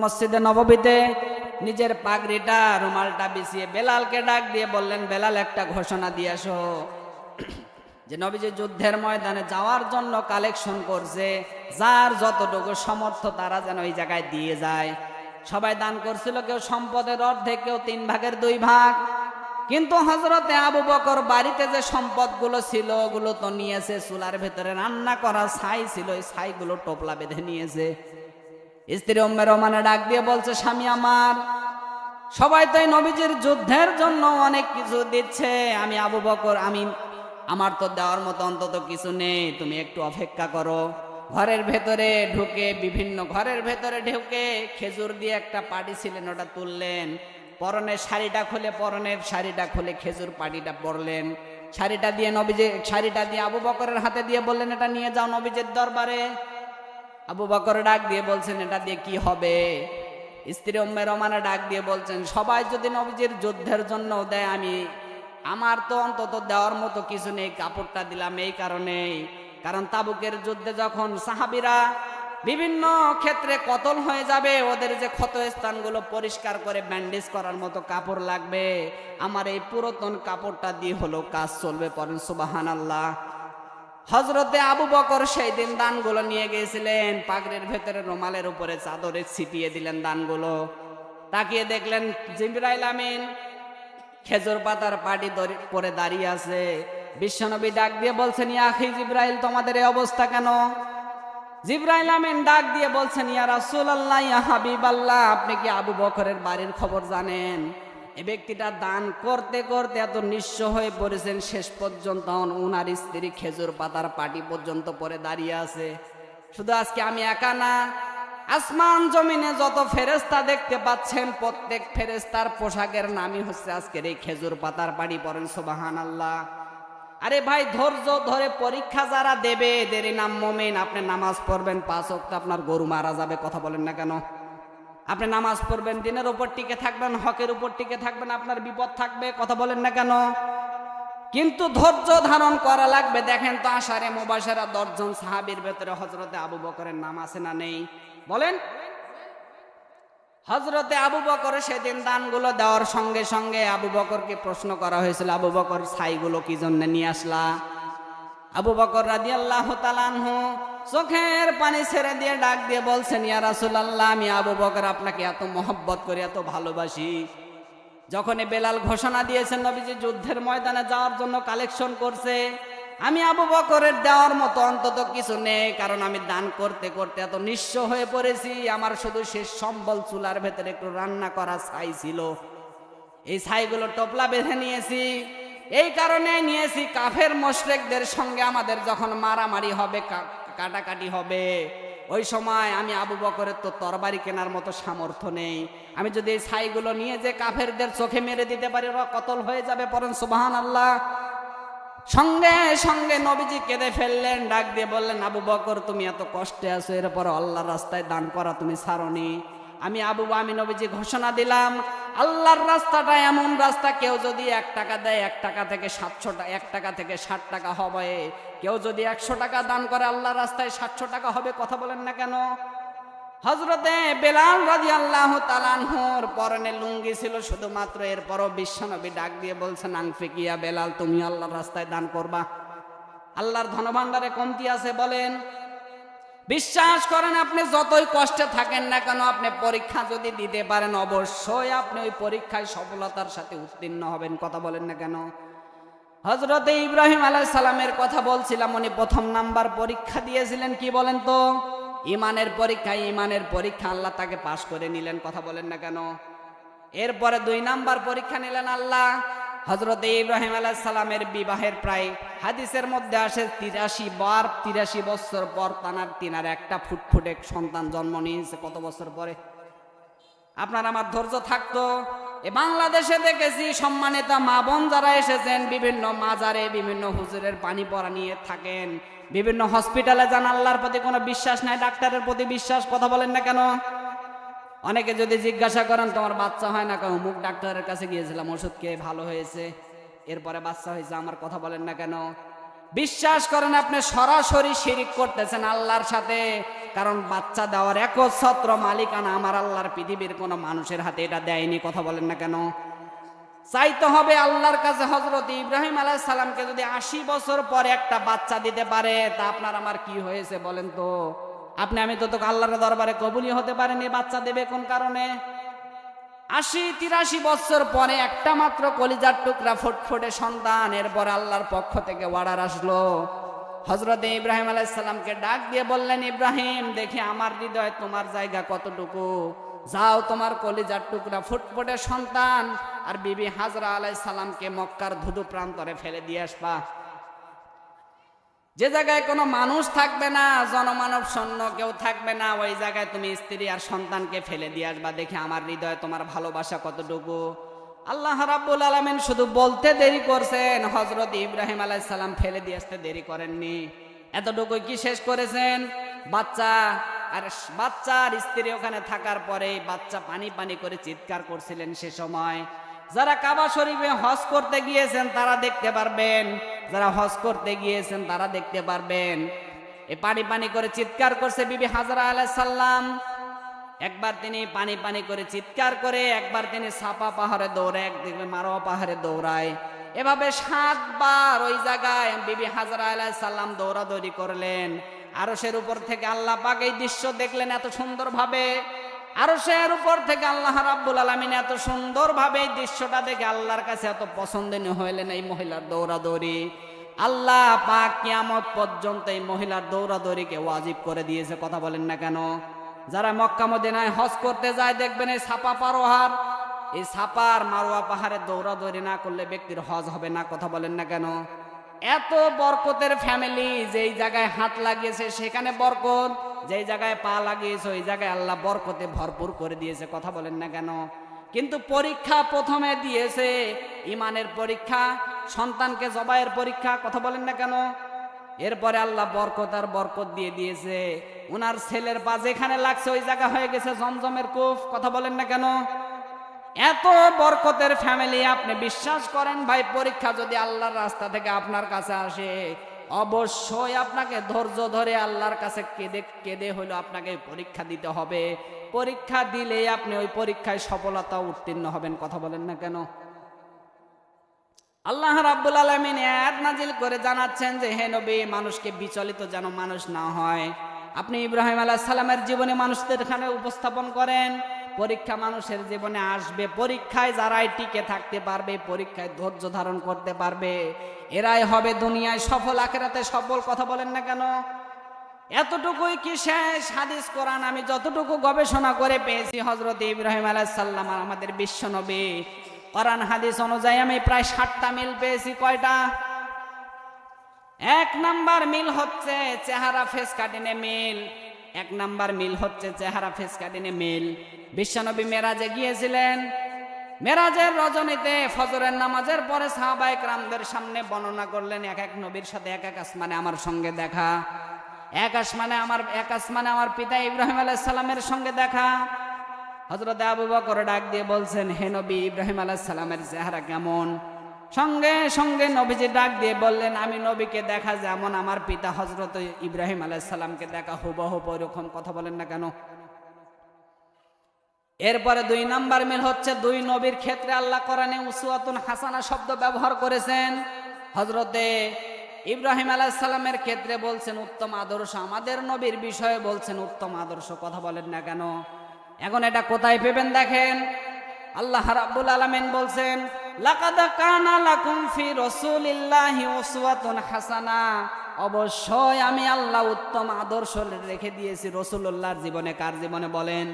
মসজিদে নববীতে নিজের পাগড়িটা রুমালটা বিছিয়ে বেলালকে ডাক দিয়ে বললেন, বেলাল একটা ঘোষণা দিয়ে আসো যে নবীজি যুদ্ধের ময়দানে যাওয়ার জন্য কালেকশন করছে, যার যতটুকু সামর্থ্য তারা যেন ওই জায়গায় দিয়ে যায়। সবাই দান করছিল, কেউ সম্পদের অর্ধেক, কেউ 3 ভাগের 2 ভাগ। কিন্তু হযরতে আবু বকর বাড়িতে যে সম্পদগুলো ছিল ওগুলো তো নিয়েছে, চুলার ভেতরে রান্না করা ছাই ছিল, ওই ছাইগুলো টোপলা বেঁধে নিয়েছে। স্ত্রী উম্মে রোমানা ডাক দিয়ে বলছে, স্বামী আমার, সবাই তো এই নবীজির যুদ্ধের জন্য অনেক কিছু দিচ্ছে, আমি আবু বকর, আমার তো দেওয়ার মতো অন্তত কিছু নেই, তুমি একটু অপেক্ষা করো। ঘরের ভেতরে ঢুকে খেজুর দিয়ে একটা পাটি ছিলেন, ওটা তুললেন, পরনের শাড়িটা খুলে খেজুর পাটিটা পরলেন, শাড়িটা দিয়ে আবু বকরের হাতে দিয়ে বললেন, এটা নিয়ে যাও নবীজির দরবারে। আবু বকর ডাক দিয়ে বলছেন, এটা দিয়ে কি হবে? স্ত্রী উম্মে রোমানা ডাক দিয়ে বলছেন, সবাই যদি নবীজির যুদ্ধের জন্য দেয়, আমার তো অন্তত দেওয়ার মতো কিছু নেই, কাপড়টা দিলাম এই কারণেই, কারণ তাবুকের যুদ্ধে যখন সাহাবীরা বিভিন্ন ক্ষেত্রে কতল হয়ে যাবে, ওদের যে ক্ষত স্থানগুলো পরিষ্কার করে ব্যান্ডেজ করার মতো কাপড় লাগবে, আমার এই পুরাতন কাপড়টা দিয়ে হলো কাজ চলবে। পড়েন সুবহানাল্লাহ। হযরতে আবু বকর সেই দিন দানগুলো নিয়ে গিয়েছিলেন, পাগড়ির ভেতরে রুমালের উপরে চাদরে ছিটিয়ে দিলেন দানগুলো। তাকিয়ে দেখলেন জিবরাইল আমিন খেজুর পাতার পাটি পরে দাঁড়িয়ে আছে। বিশ্বনবী ডাক দিয়ে বলছেন, ইয়া আখি জিবরাইল, তোমাদের এই অবস্থা কেন? জিবরাইল আমিন ডাক দিয়ে বলছেন, ইয়া রাসূলুল্লাহ, ইয়া হাবিবাল্লাহ, আপনি কি আবু বকরের বাড়ির খবর জানেন? এই ব্যক্তিটা দান করতে করতে এত নিঃস্ব হয়ে পড়েছেন, শেষ পর্যন্ত উনার স্ত্রী খেজুর পাতার পাটি পর্যন্ত পরে দাঁড়িয়ে আছে। শুধু আজকে আমি একা না, আসমান জমিনে যত ফেরেশতা দেখতে পাচ্ছেন, প্রত্যেক ফেরেশতার পোশাকের নামই হচ্ছে আজকের এই খেজুর পাতার পাটি। পড়েন সুবহানাল্লাহ। আরে ভাই, ধৈর্য ধরে পরীক্ষা যারা দেবে এদেরই নাম মুমিন। আপনি নামাজ পড়বেন 5 ওয়াক্ত, আপনার গরু মারা যাবে, কথা বলেন না কেন? আপনি নামাজ পড়বেন, দিনের উপর টিকে থাকবেন, হকের উপর টিকে থাকবেন, আপনার বিপদ থাকবে, কথা বলেন না কেন? কিন্তু ধৈর্য ধারণ করা লাগবে। দেখেন তো আশারে মুবাশশারা 10 জন সাহাবীর ভেতরে হযরতে আবু বকরের নাম আছে না নেই? বলেন। হযরতে আবু বকর সেদিন দানগুলো দেওয়ার সঙ্গে সঙ্গে আবু বকরকে প্রশ্ন করা হয়েছিল, আবু বকর ছাইগুলো কি জন্য নিয়ে আসলা? আবু বকর রাদিয়াল্লাহু তাআলা আনহু চোখের পানি ছেড়ে দিয়ে ডাক দিয়ে বলছেন, ইয়া রাসূলুল্লাহ, আমি আবু বকর আপনাকে এত মহব্বত করি, এত ভালোবাসি। যখন বেলাল ঘোষণা দিয়েছেন নবীজি যুদ্ধের ময়দানে যাওয়ার জন্য কালেকশন করছে, আমি আবু বকরের দেওয়ার মতো অন্তত কিছু নেই, কারণ আমি দান করতে করতে এত নিঃস্ব হয়ে পড়েছি। আমার শুধু শেষ সম্বল চুলার ভেতরে একটু রান্না করা ছাই ছিল, এই ছাইগুলো টোপলা বেঁধে নিয়েছি। এই কারণে নিয়েছি, কাফের মুশরিকদের সঙ্গে আমাদের যখন মারামারি হবে, কাটাকাটি হবে, ওই সময় আমি আবু বকরের তো তরবারি কেনার মতো সামর্থ্য নেই। আমি যদি এই ছাইগুলো নিয়ে যে কাফেরদের চোখে মেরে দিতে পারি, ওরা কতল হয়ে যাবে। পড়েন সুবহানাল্লাহ। সঙ্গে সঙ্গে নবীজি কেঁদে ফেললেন, ডাক দিয়ে বললেন, আবু বকর, তুমি এত কষ্টে আছো, এরপর আল্লাহর রাস্তায় দান করা তুমি ছাড়নি। আমি নবীজি ঘোষণা দিলাম, আল্লাহর রাস্তাটা এমন রাস্তা, কেউ যদি 1 টাকা দেয়, 1 টাকা থেকে 1 টাকা থেকে 60 টাকা হবে। কেউ যদি 100 টাকা দান করে আল্লাহর রাস্তায় 700 টাকা হবে। কথা বলেন না কেন? হযরতে বেলাল রাদিয়াল্লাহু তাআলা আনহুর পরনে লুঙ্গি ছিল শুধুমাত্র, এরপরও বিশ্বনবী ডাক দিয়ে বলছেন, আনফিকিয়া বেলাল, তুমি আল্লাহর রাস্তায় দান করবা। আল্লাহর ধনভাণ্ডারে কমতি আছে? বলেন। বিশ্বাস করেন, আপনি যতই কষ্টে থাকেন না কেন, আপনি পরীক্ষা যদি দিতে পারেন, অবশ্যই আপনি ওই পরীক্ষায় সফলতার সাথে উত্তীর্ণ হবেন। কথা বলেন না কেন? হযরতে ইব্রাহিম আলাইহিস সালামের কথা বলছিলাম, উনি 1ম নাম্বার পরীক্ষা দিয়েছিলেন, কি বলেন তো? ইমানের পরীক্ষা আল্লাহ তাকে পাশ করে নিলেন। কথা বলেন না কেন? এরপরে 2 নাম্বার পরীক্ষা নিলেন আল্লাহ। হযরতে ইব্রাহিম আলাইহিস সালামের বিবাহের প্রায় হাদিসের মধ্যে আসে 83 বছর পর তিনার একটা ফুটফুটে সন্তান জন্ম নিয়েছে। কত বছর পরে? আপনার আমার ধৈর্য থাকতো, এ বাংলাদেশে দেখেছি সম্মানিত মা বোন যারা এসেছেন বিভিন্ন মাজারে বিভিন্ন হুজুরের পানি পড়া নিয়ে থাকেন, বিভিন্ন হসপিটালে যান, আল্লাহর প্রতি কোনো বিশ্বাস নাই, ডাক্তারের প্রতি বিশ্বাস, কথা বলেন না কেন? অনেকে যদি জিজ্ঞাসা করেন তোমার বাচ্চা হয় না, কেন মুখ ডাক্তারের কাছে গিয়েছিলাম, ওষুধ খেয়ে ভালো হয়েছে, এরপরে বাচ্চা হয়েছে, আমার কথা বলেন না কেন? বিশ্বাস করেন আপনি সরাসরি শিরিক করতেছেন আল্লাহর সাথে, কারণ বাচ্চা দেওয়ার একচ্ছত্র মালিকানা আমার আল্লাহর, পৃথিবীর কোনো মানুষের হাতে এটা দেয়নি, কথা বলেন না কেন? চাইতে হবে আল্লাহর কাছে। হযরত ইব্রাহিম আলাইহিস সালামকে যদি 80 বছর পরে একটা বাচ্চা দিতে পারে, তা আপনার আমার কি হয়েছে বলেন তো? আপনি আমি তো আল্লাহর দরবারে কবুলই হতে পারেনি, বাচ্চা দেবে কোন কারণে? 80-83 বছর পরে একটা মাত্র কলিজার টুকরা ফুটফুটে সন্তান, এরপর আল্লাহর পক্ষ থেকে অর্ডার আসলো। হযরত ইব্রাহিম আলাইহিস সালামকে ডাক দিয়ে বললেন, ইব্রাহিম দেখি আমার হৃদয় তোমার জায়গা কতটুকু, যাও তোমার কলিজার টুকরা ফুটফুটে সন্তান আর বিবি হাজরা আলাইহিস সালামকে মক্কার ধুধু প্রান্তরে ফেলে দিয়ে আসবা। যে জায়গায় কোনো মানুষ থাকবে না, জনমানব শূন্য কেউ থাকবে না, ওই জায়গায় তুমি স্ত্রী আর সন্তানকে ফেলে দিয়ে আসবা, দেখে আমার হৃদয়ে তোমার ভালোবাসা কতটুকু। আল্লাহ রাব্বুল আলামিন শুধু বলতে দেরি করছেন, হযরত ইব্রাহিম আলাইহিস সালাম ফেলে দিয়ে আসতে দেরি করেননি। এতটুকুই কি শেষ করেছেন? বাচ্চার স্ত্রী ওখানে থাকার পরে বাচ্চা পানি পানি করে চিৎকার করছিলেন। সে সময় যারা কাবা শরীফে হজ করতে গিয়েছেন তারা দেখতে পারবেন, যারা হজ করতে গিয়েছেন তারা দেখতে পারবেন, এ পানি পানি করে চিৎকার করছে বিবি হাজরা আলাইহিস সালাম। একবার তিনি পানি পানি করে চিৎকার করে, একবার তিনি সাফা পাহাড়ে দৌড়ায়, একদিকে মারোয়া পাহাড়ে দৌড়ায়, এভাবে 7 বার ওই জায়গায় বিবি হাজরা আলাইহিস সালাম দৌড়াদৌড়ি করলেন। আরশের উপর থেকে আল্লাহ পাক এই দৃশ্য দেখলেন এত সুন্দরভাবে, আরশের উপর থেকে আল্লাহ রাব্বুল আলামিন এত সুন্দরভাবে এই দৃশ্যটা দেখে আল্লাহর কাছে এত পছন্দনীয় হইলেন এই মহিলার দৌড়াদৌড়ি। আল্লাহ পাক কিয়ামত পর্যন্ত এই মহিলার দৌড়াদৌড়িকে ওয়াজিব করে দিয়েছে, কথা বলেন না কেন? যারা মক্কা মদিনায় হজ করতে যায় দেখবেন এই সাফা পারোয়ার, এই সাফার মারোয়া পাহাড়ে দৌড়াদৌড়ি না করলে ব্যক্তির হজ হবে না, কথা বলেন না কেন? এত বরকতের ফ্যামিলি, যেই জায়গায় হাত লাগিয়েছে সেখানে বরকত, যেই জায়গায় পা লাগিয়েছে ওই জায়গায় আল্লাহ বরকতে ভরপুর করে দিয়েছে, কথা বলেন না কেন? কিন্তু পরীক্ষা প্রথমে দিয়েছে ইমানের পরীক্ষা, সন্তানকে জবাইয়ের পরীক্ষা, কথা বলেন না কেন? এরপরে আল্লাহ বরকত আর বরকত দিয়ে দিয়েছে, ওনার ছেলের পা যেখানে লাগছে ওই জায়গা হয়ে গেছে জমজমের কূপ, কথা বলেন না কেন? এত বরকতের ফ্যামিলি। আপনি বিশ্বাস করেন ভাই, পরীক্ষা যদি আল্লাহর রাস্তা থেকে আপনার কাছে আসে, অবশ্যই আপনাকে ধৈর্য ধরে আল্লাহর কাছে কেঁদে কেঁদে হইলো আপনাকে পরীক্ষা দিতে হবে। পরীক্ষা দিলেই আপনি ওই পরীক্ষায় সফলতা উত্তীর্ণ হবেন, কথা বলেন না কেন? আল্লাহ রাব্বুল আলামিন আয়াত নাজিল করে জানাচ্ছেন যে হে নবী, মানুষকে বিচলিত যেন মানুষ না হয়। আপনি ইব্রাহিম আলাইহিস সালামের জীবনে মানুষদের এখানে উপস্থাপন করেন। পরীক্ষা মানুষের জীবনে আসবে, পরীক্ষায় যারাই টিকে থাকতে পারবে, পরীক্ষায় ধৈর্য ধারণ করতে পারবে, এরাই হবে দুনিয়ায় সফল, আখিরাতে সফল, কথা বলেন না কেন? এতটুকুই কি শেষ? হাদিস কোরআন আমি যতটুকু গবেষণা করে পেয়েছি, হযরত ইব্রাহিম আলাইহিস সালাম আমাদের বিশ্ব নবী, কোরআন হাদিস অনুযায়ী আমি প্রায় 60টা মিল পেয়েছি। কয়টা? 1 নাম্বার মিল হচ্ছে চেহারা ফেস কাটিনে মিল, 1 নাম্বার মিল হচ্ছে চেহারা ফেস কাটিনে মিল। বিশ্বনবী মেরাজে গিয়েছিলেন, মেরাজের রজনীতে ফজরের নামাজের পরে সাহাবায়ে কেরামদের সামনে বর্ণনা করলেন, এক এক নবীর সাথে এক এক আসমানে আমার সঙ্গে দেখা, এক আসমানে আমার পিতা ইব্রাহিম আলাইহিস সালামের সঙ্গে দেখা। হযরত আবু বকর ডাক দিয়ে বলছেন, হে নবী, ইব্রাহিম আলাইহিস সালামের চেহারা কেমন? সঙ্গে সঙ্গে নবীজি ডাক দিয়ে বললেন, আমি নবীকে দেখা যেমন আমার পিতা হযরত ইব্রাহিম আলাইহিস সালামকে দেখা হুবহু ওরকম, কথা বলেন না কেন? এরপরে 2 নাম্বার মিল হচ্ছে 2 নবীর ক্ষেত্রে আল্লাহ কোরআনে উসওয়াতুন হাসানা শব্দ ব্যবহার করেছেন। হযরতে ইব্রাহিম আলাইহিস সালামের ক্ষেত্রে বলছেন উত্তম আদর্শ, আমাদের নবীর বিষয়ে বলছেন উত্তম আদর্শ, কথা বলেন না কেন? এখন এটা কোথায় পেবেন দেখেন, আল্লাহ রাব্বুল আলামিন বলছেন, লাকাদ কানা লাকুম ফি রাসূলিল্লাহি উসওয়াতুন হাসানা, অবশ্যই আমি আল্লাহ উত্তম আদর্শ রেখে দিয়েছি রাসূলুল্লাহর জীবনে। কার জীবনে বলেন?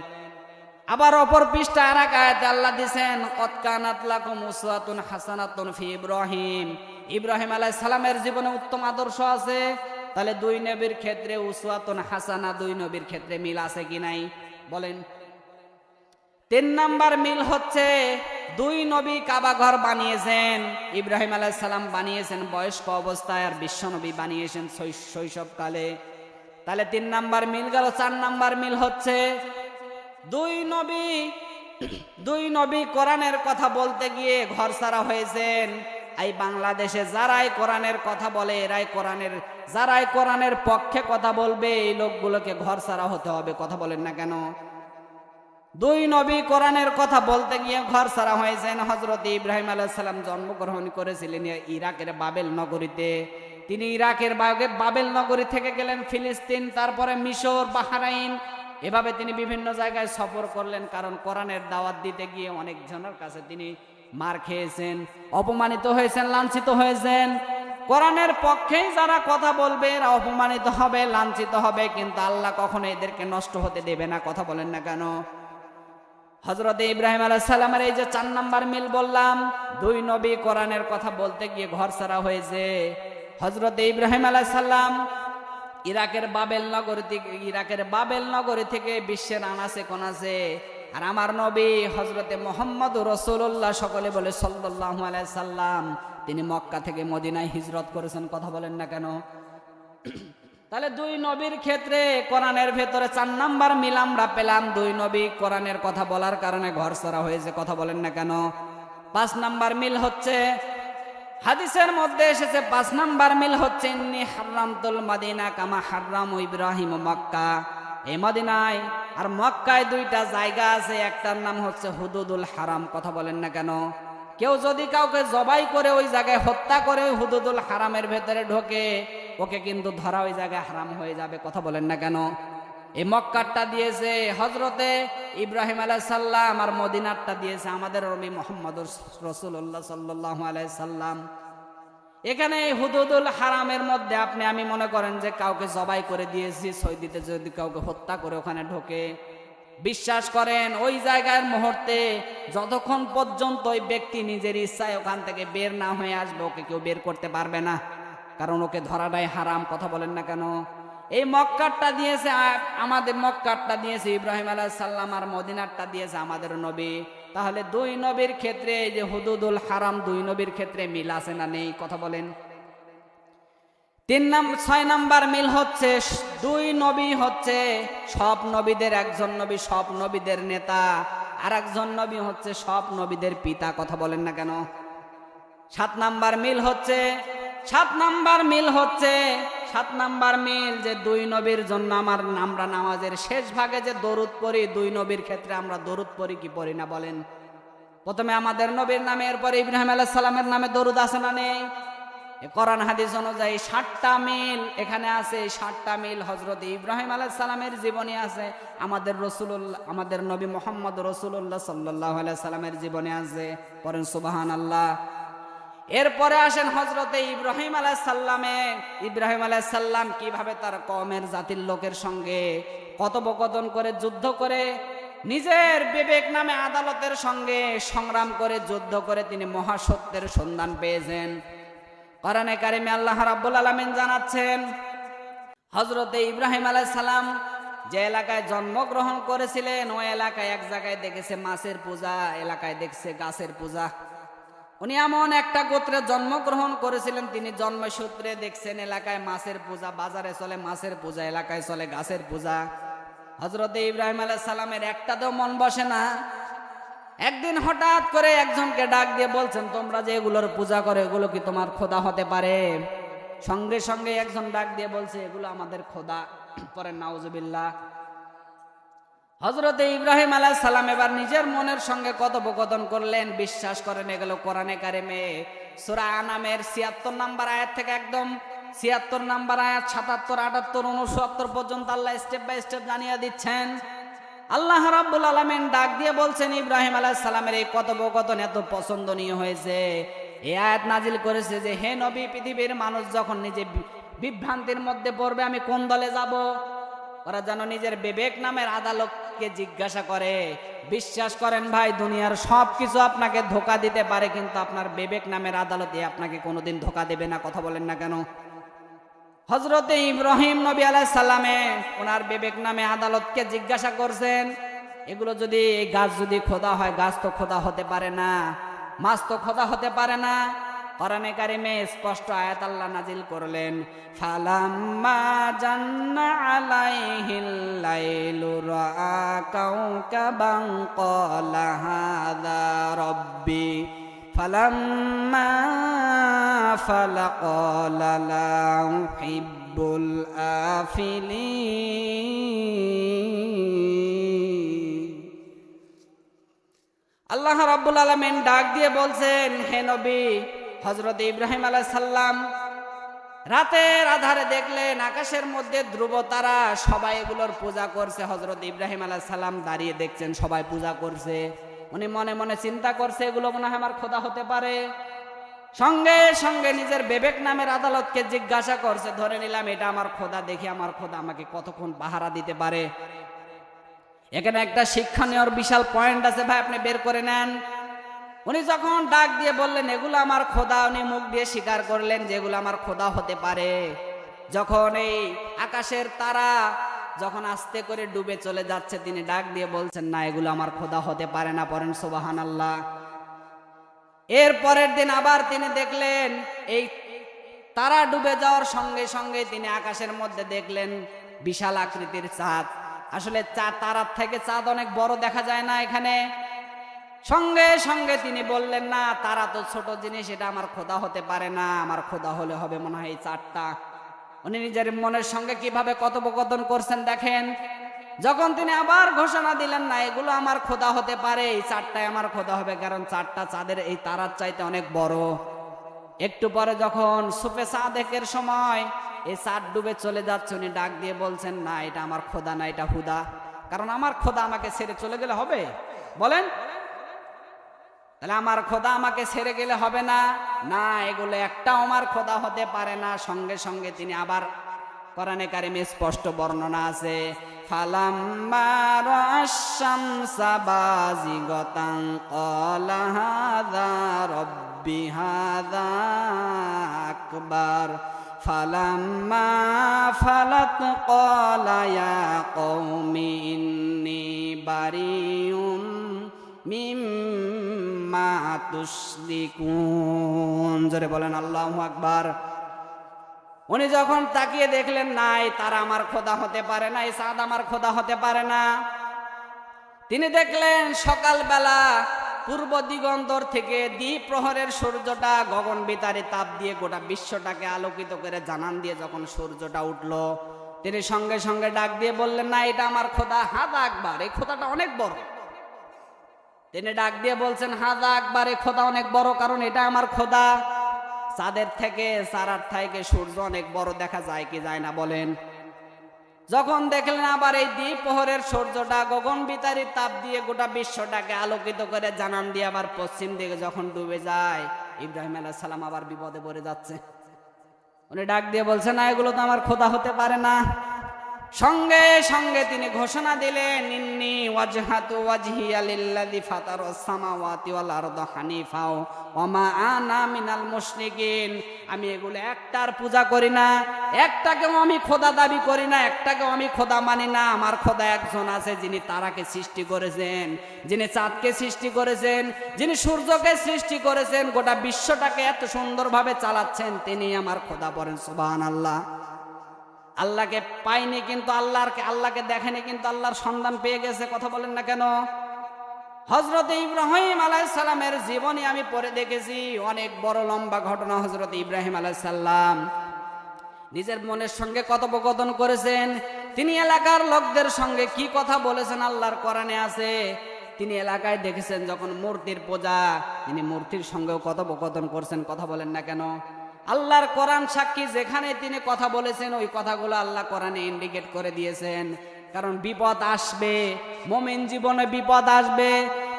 আবার অপর পৃষ্ঠা আর এক আয়াতে আল্লাহ দিয়েছেন, কদ কানাত লাকুম উসওয়াতুন হাসানাতুন ফি ইব্রাহিম, ইব্রাহিম আলাইহিস সালামের জীবনে উত্তম আদর্শ আছে। তাহলে 2 নবীর ক্ষেত্রে উসওয়াতুন হাসানা, 2 নবীর ক্ষেত্রে মিল আছে কি নাই বলেন? 3 নাম্বার মিল হচ্ছে দুই নবী কাবা ঘর বানিয়েছেন। ইব্রাহিম আলাইহিস সালাম বানিয়েছেন বয়স্ক অবস্থায়, আর বিশ্ব নবী বানিয়েছেন শৈশবকালে। তাহলে 3 নাম্বার মিল গেল। 4 নাম্বার মিল হচ্ছে দুই নবী কোরআনের কথা বলতে গিয়ে ঘর ছাড়া হয়েছেন। এই বাংলাদেশে যারাই কোরআনের কথা বলে, যারাই কোরআনের পক্ষে কথা বলবে, এই লোকগুলোকে ঘর ছাড়া হতে হবে। কথা বলেন না কেন? দুই নবী কোরআনের কথা বলতে গিয়ে ঘর ছাড়া হয়েছেন। হযরত ইব্রাহিম আলাইহিস সালাম জন্মগ্রহণ করেছিলেন ইরাকের বাবেল নগরীতে। তিনি ইরাকের বাবেল নগরী থেকে গেলেন ফিলিস্তিন, তারপরে মিশর, বাহরাইন, এভাবে তিনি বিভিন্ন জায়গায় সফর করলেন। কারণ কোরআনের দাওয়াত দিতে গিয়ে অনেক জনের কাছে তিনি মার খেয়েছেন, অপমানিত হয়েছেন, লাঞ্ছিত হয়েছেন। কোরআনের পক্ষেই যারা কথা বলবে এরা অপমানিত হবে, লাঞ্ছিত হবে, কিন্তু আল্লাহ কখনো এদেরকে নষ্ট হতে দেবে না। কথা বলেন না কেন? হযরত ইব্রাহিম আলাইহিস সালামের এই যে 4 নাম্বার মিল বললাম, দুই নবী কোরআনের কথা বলতে গিয়ে ঘর ছাড়া হয়েছে। হযরত ইব্রাহিম আলাইহিস সালাম ইরাকের বাবেল নগরী থেকে বিশ্বের আনাচে কোনাচে, আর আমার নবী হযরতে মুহাম্মদ রাসূলুল্লাহ, সকলে বলে সাল্লাল্লাহু আলাইহি সাল্লাম, তিনি মক্কা থেকে মদিনায় হিজরত করেছেন। কথা বলেন না কেন? তাহলে দুই নবীর ক্ষেত্রে কোরআনের ভেতরে 4 নাম্বার মিল আমরা পেলাম। দুই নবী কোরআনের কথা বলার কারণে ঘর ছাড়া হয়েছে। কথা বলেন না কেন? 5 নাম্বার মিল হচ্ছে হাদিসের মধ্যে এসেছে, 5 নাম্বার মিল হচ্ছে ইন্নী হারামতুল মাদিনা কামা হারাম ইব্রাহিম মক্কা। এই মদিনায় আর মক্কায় 2টা জায়গা আছে, একটার নাম হচ্ছে হুদুদুল হারাম। কথা বলেন না কেন? কেউ যদি কাউকে জবাই করে ওই জায়গায় হত্যা করে ওই হুদুদুল হারামের ভেতরে ঢোকে, ওকে কিন্তু ধরা ওই জায়গায় হারাম হয়ে যাবে। কথা বলেন না কেন? এই মক্কারটা দিয়েছে হযরতে ইব্রাহিম আলাইহিস সালাম, আর মদিনারটা দিয়েছে আমাদের নবী মুহাম্মদুর রাসূলুল্লাহ সাল্লাল্লাহু আলাইহি সাল্লাম। এখানে হুদুদুল হারামের মধ্যে আমি মনে করেন যে কাউকে জবাই করে দিয়েছি, সৌদিতে যদি কাউকে হত্যা করে ওখানে ঢোকে, বিশ্বাস করেন ওই জায়গার মুহূর্তে যতক্ষণ পর্যন্ত ওই ব্যক্তি নিজের ইচ্ছায় ওখান থেকে বের না হয়ে আসবে, ওকে কেউ বের করতে পারবে না, কারণ ওকে ধরাটাই হারাম। কথা বলেন না কেন? এই মক্কারটা দিয়েছে ইব্রাহিম আলাইহিস সালাম, আর মদিনারটা দিয়েছে আমাদের নবী। তাহলে দুই নবীর ক্ষেত্রে এই যে হুদুদুল হারাম, দুই নবীর ক্ষেত্রে মিল আছে না নেই? কথা বলেন। 6 নাম্বার মিল হচ্ছে দুই নবী হচ্ছে সব নবীদের একজন নবী, সব নবীদের নেতা, আর একজন নবী হচ্ছে সব নবীদের পিতা। কথা বলেন না কেন? 7 নাম্বার মিল হচ্ছে 7 নাম্বার মিল যে দুই নবীর জন্য আমরা নামাজের শেষ ভাগে যে দরুদ পড়ি, দুই নবীর ক্ষেত্রে আমরা দরুদ পড়ি কি পড়ি না বলেন? প্রথমে আমাদের নবীর নামে, এরপরে ইব্রাহিম আলাইহিস সালামের নামে দরুদ আছে না নেই? কোরআন হাদিস অনুযায়ী 7টা মিল এখানে আছে। 7টা মিল হযরত ইব্রাহিম আলাইহিস সালামের জীবনী আছে, আমাদের নবী মুহাম্মদ রাসূলুল্লাহ সাল্লাল্লাহু আলাইহি সাল্লামের জীবনী আছে। পড়েন সুবহানাল্লাহ। এরপরে আসেন হযরতে ইব্রাহিম আলাইহিস সালাম কিভাবে তার কওমের জাতির লোকের সঙ্গে কথোপকথন করে, যুদ্ধ করে, নিজের বিবেক নামে আদালতের সঙ্গে সংগ্রাম করে, যুদ্ধ করে তিনি মহাসত্যের সন্ধান পেয়েছেন। কোরআনে কারিমে আল্লাহ রাব্বুল আলামিন জানাচ্ছেন, হযরতে ইব্রাহিম আলাইহিস সালাম যে এলাকায় জন্মগ্রহণ করেছিলেন, ওই এলাকায় এক জায়গায় দেখেছে মাছের পূজা, এলাকায় দেখছে গাছের পূজা। উনি এমন একটা গোত্রে জন্মগ্রহণ করেছিলেন, তিনি জন্মসূত্রে দেখছেন এলাকায় মাছের পূজা, বাজারে চলে মাছের পূজা, এলাকায় চলে গাছের পূজা। হযরতে ইব্রাহিম আলাইহিস সালামের একটাতেও মন বসে না। একদিন হঠাৎ করে একজনকে ডাক দিয়ে বলছেন, তোমরা যে এগুলোর পূজা করো, এগুলো কি তোমার খোদা হতে পারে? সঙ্গে সঙ্গে একজন ডাক দিয়ে বলছে, এগুলো আমাদের খোদা। পরে নাউজুবিল্লাহ। হযরতে ইব্রাহিম আলাইহিস সালাম এবার নিজের মনের সঙ্গে কথোপকথন করলেন। বিশ্বাস করেন এগুলো কোরআনে কারিমে সূরা আনামের 76 নাম্বার আয়াত থেকে একদম 76 নাম্বার আয়াত, 77, 78, 69 পর্যন্ত আল্লাহ স্টেপ বাই স্টেপ জানিয়ে দিচ্ছেন। আল্লাহ রাব্বুল আলামিন ডাক দিয়ে বলছেন, ইব্রাহিম আলাইহিস সালামের এই কথোপকথন এত পছন্দনীয় হয়েছে, এই আয়াত নাজিল করেছে যে, হে নবী, পৃথিবীর মানুষ যখন নিজে বিভ্রান্তির মধ্যে পড়বে, আমি কোন দলে যাব? ওরা যেন নিজের বিবেক নামের আদালতকে জিজ্ঞাসা করে। বিশ্বাস করেন ভাই, দুনিয়ার সব কিছু আপনাকে ধোঁকা দিতে পারে, কিন্তু আপনার বিবেক নামের আদালতে আপনাকে কোনোদিন ধোঁকা দেবে না। কথা বলেন না কেন? হযরতে ইব্রাহিম নবী আলাইহিস সালামে ওনার বিবেক নামে আদালতকে জিজ্ঞাসা করছেন, এগুলো যদি এই গাছ যদি খোদা হয়, গাছ তো খোদা হতে পারে না, মাছ তো খোদা হতে পারে না। কোরআনে কারিমে স্পষ্ট আয়াত আল্লাহ নাজিল করলেন, ফালাম্মা জান্না আলাইহিল লাইলু রাআ কাওকাবান ক্বালা হাযা রাব্বি ফালাম্মা আফালা ক্বালা লা উহিব্বুল আফিলিন। আল্লাহ রাব্বুল আলামিন ডাক দিয়ে বলছেন, হে নবী, হযরত ইব্রাহিম আলাইহিস সালাম রাতের আধারে দেখলেন আকাশের মধ্যে ধ্রুব তারা, সবাই এগুলোর পূজা করছে। হযরত ইব্রাহিম আলাইহিস সালাম দাঁড়িয়ে দেখছেন সবাই পূজা করছে। উনি মনে মনে চিন্তা করছে, এগুলো মনে হয় আমার খোদা হতে পারে। সঙ্গে সঙ্গে নিজের বিবেক নামের আদালতকে জিজ্ঞাসা করছে, ধরে নিলাম এটা আমার খোদা, দেখি আমার খোদা আমাকে কতক্ষণ পাহারা দিতে পারে। এখানে একটা শিক্ষণীয় বিশাল পয়েন্ট আছে ভাই, আপনি বের করে নেন। উনি যখন ডাক দিয়ে বললেন এগুলো আমার খোদা, উনি মুখ দিয়ে স্বীকার করলেন যে এগুলো আমার খোদা হতে পারে। যখন এই আকাশের তারা যখন আস্তে করে ডুবে চলে যাচ্ছে, তিনি ডাক দিয়ে বলছেন, না, এগুলো আমার খোদা হতে পারে না। পড়েন সুবহানাল্লাহ। এর পরের দিন আবার তিনি দেখলেন এই তারা ডুবে যাওয়ার সঙ্গে সঙ্গে তিনি আকাশের মধ্যে দেখলেন বিশাল আকৃতির চাঁদ। আসলে তারার থেকে চাঁদ অনেক বড় দেখা যায় না এখানে। সঙ্গে সঙ্গে তিনি বললেন, না, তারা তো ছোট জিনিস, এটা আমার খোদা হতে পারে না, আমার খোদা হলে হবে মনে হয় এই চাঁদটা। উনি নিজের মনের সঙ্গে কিভাবে কথোপকথন করছেন দেখেন। যখন তিনি আবার ঘোষণা দিলেন, না, এগুলো আমার খোদা হতে পারে, এই চাঁদটাই আমার খোদা হবে, কারণ চাঁদটা চাঁদের এই তারার চাইতে অনেক বড়। একটু পরে যখন সুফে সাদেকের সময় এই চাঁদ ডুবে চলে যাচ্ছে, উনি ডাক দিয়ে বলছেন, না, এটা আমার খোদা না, এটা হুদা। কারণ আমার খোদা আমাকে ছেড়ে চলে গেলে হবে? বলেন, তাহলে আমার খোদা আমাকে ছেড়ে গেলে হবে না। না, এগুলো একটাও আমার খোদা হতে পারে না। সঙ্গে সঙ্গে তিনি আবার, কোরআনে কারিমে স্পষ্ট বর্ণনা আছে, ফালাম্মা রা'আশ-শামসা বাযিগাতান ক্বালা হাযা রাব্বি হাযা আকবার ফালাম্মা ফালাত ক্বালা ইয়া কওমি ইন্নী বারিউম মিম্মা তুশরিকুন। জোরে বলেন আল্লাহু আকবার। উনি যখন তাকিয়ে দেখলেন, নাই, তারা আমার খোদা হতে পারে না, এই চাঁদ আমার খোদা হতে পারে না, তিনি দেখলেন সকালবেলা পূর্ব দিগন্তর থেকে দ্বীপ প্রহরের সূর্যটা গগন বিতারে তাপ দিয়ে গোটা বিশ্বটাকে আলোকিত করে জানান দিয়ে যখন সূর্যটা উঠলো, তিনি সঙ্গে সঙ্গে ডাক দিয়ে বললেন, না, এটা আমার খোদা হাযা আকবার, এই খোদাটা অনেক বড়। তিনি ডাক দিয়ে বলছেন, হাযা আকবার, এই খোদা অনেক বড়, কারণ এটা আমার খোদা। চাঁদের থেকে, চারার থেকে সূর্য অনেক বড় দেখা যায় কি যায় না বলেন? যখন দেখলেন আবার এই দ্বীপ প্রহরের সূর্যটা গগন বিতারী তাপ দিয়ে গোটা বিশ্বটাকে আলোকিত করে জানান দিয়ে আবার পশ্চিম দিকে যখন ডুবে যায়, ইব্রাহিম আলাইহিস সালাম আবার বিপদে পড়ে যাচ্ছে। উনি ডাক দিয়ে বলছেন, না, এগুলো তো আমার খোদা হতে পারে না। সঙ্গে সঙ্গে তিনি ঘোষণা দিলেন, ইন্নী ওয়াজহাতু ওয়াজহিয়া লিল্লাযী ফাতারাস সামাওয়াতি ওয়াল আরদা হানিফা ওয়া মা আনা মিনাল মুশরিকিন। আমি এগুলো একটার পূজা করি না, একটাকেও আমি খোদা দাবি করি না, একটাকেও আমি খোদা মানি না। আমার খোদা একজন আছে, যিনি তারাকে সৃষ্টি করেছেন, যিনি চাঁদকে সৃষ্টি করেছেন, যিনি সূর্যকে সৃষ্টি করেছেন, গোটা বিশ্বটাকে এত সুন্দরভাবে চালাচ্ছেন, তিনি আমার খোদা। বলেন সুবহানাল্লাহ। আল্লাহকে পাইনি কিন্তু আল্লাহকে দেখেনি কিন্তু আল্লাহর সন্ধান পেয়ে গেছে। কথা বলেন না কেন? হযরত ইব্রাহিম আলাইহিস সালামের জীবনী আমি পড়ে দেখেছি, অনেক বড় লম্বা ঘটনা। হযরত ইব্রাহিম আলাইহিস সালাম নিজের মনের সঙ্গে কথোপকথন করেছেন। তিনি এলাকার লোকদের সঙ্গে কি কথা বলেছেন আল্লাহর কোরআনে আছে। তিনি এলাকায় দেখেছেন যখন মূর্তির পূজা, তিনি মূর্তির সঙ্গেও কথোপকথন করছেন। কথা বলেন না কেন? আল্লাহর কোরআন সাক্ষী, যেখানে তিনি কথা বলেছেন ওই কথাগুলো আল্লাহ কোরআনে ইন্ডিকেট করে দিয়েছেন। কারণ বিপদ আসবে, মুমিন জীবনে বিপদ আসবে।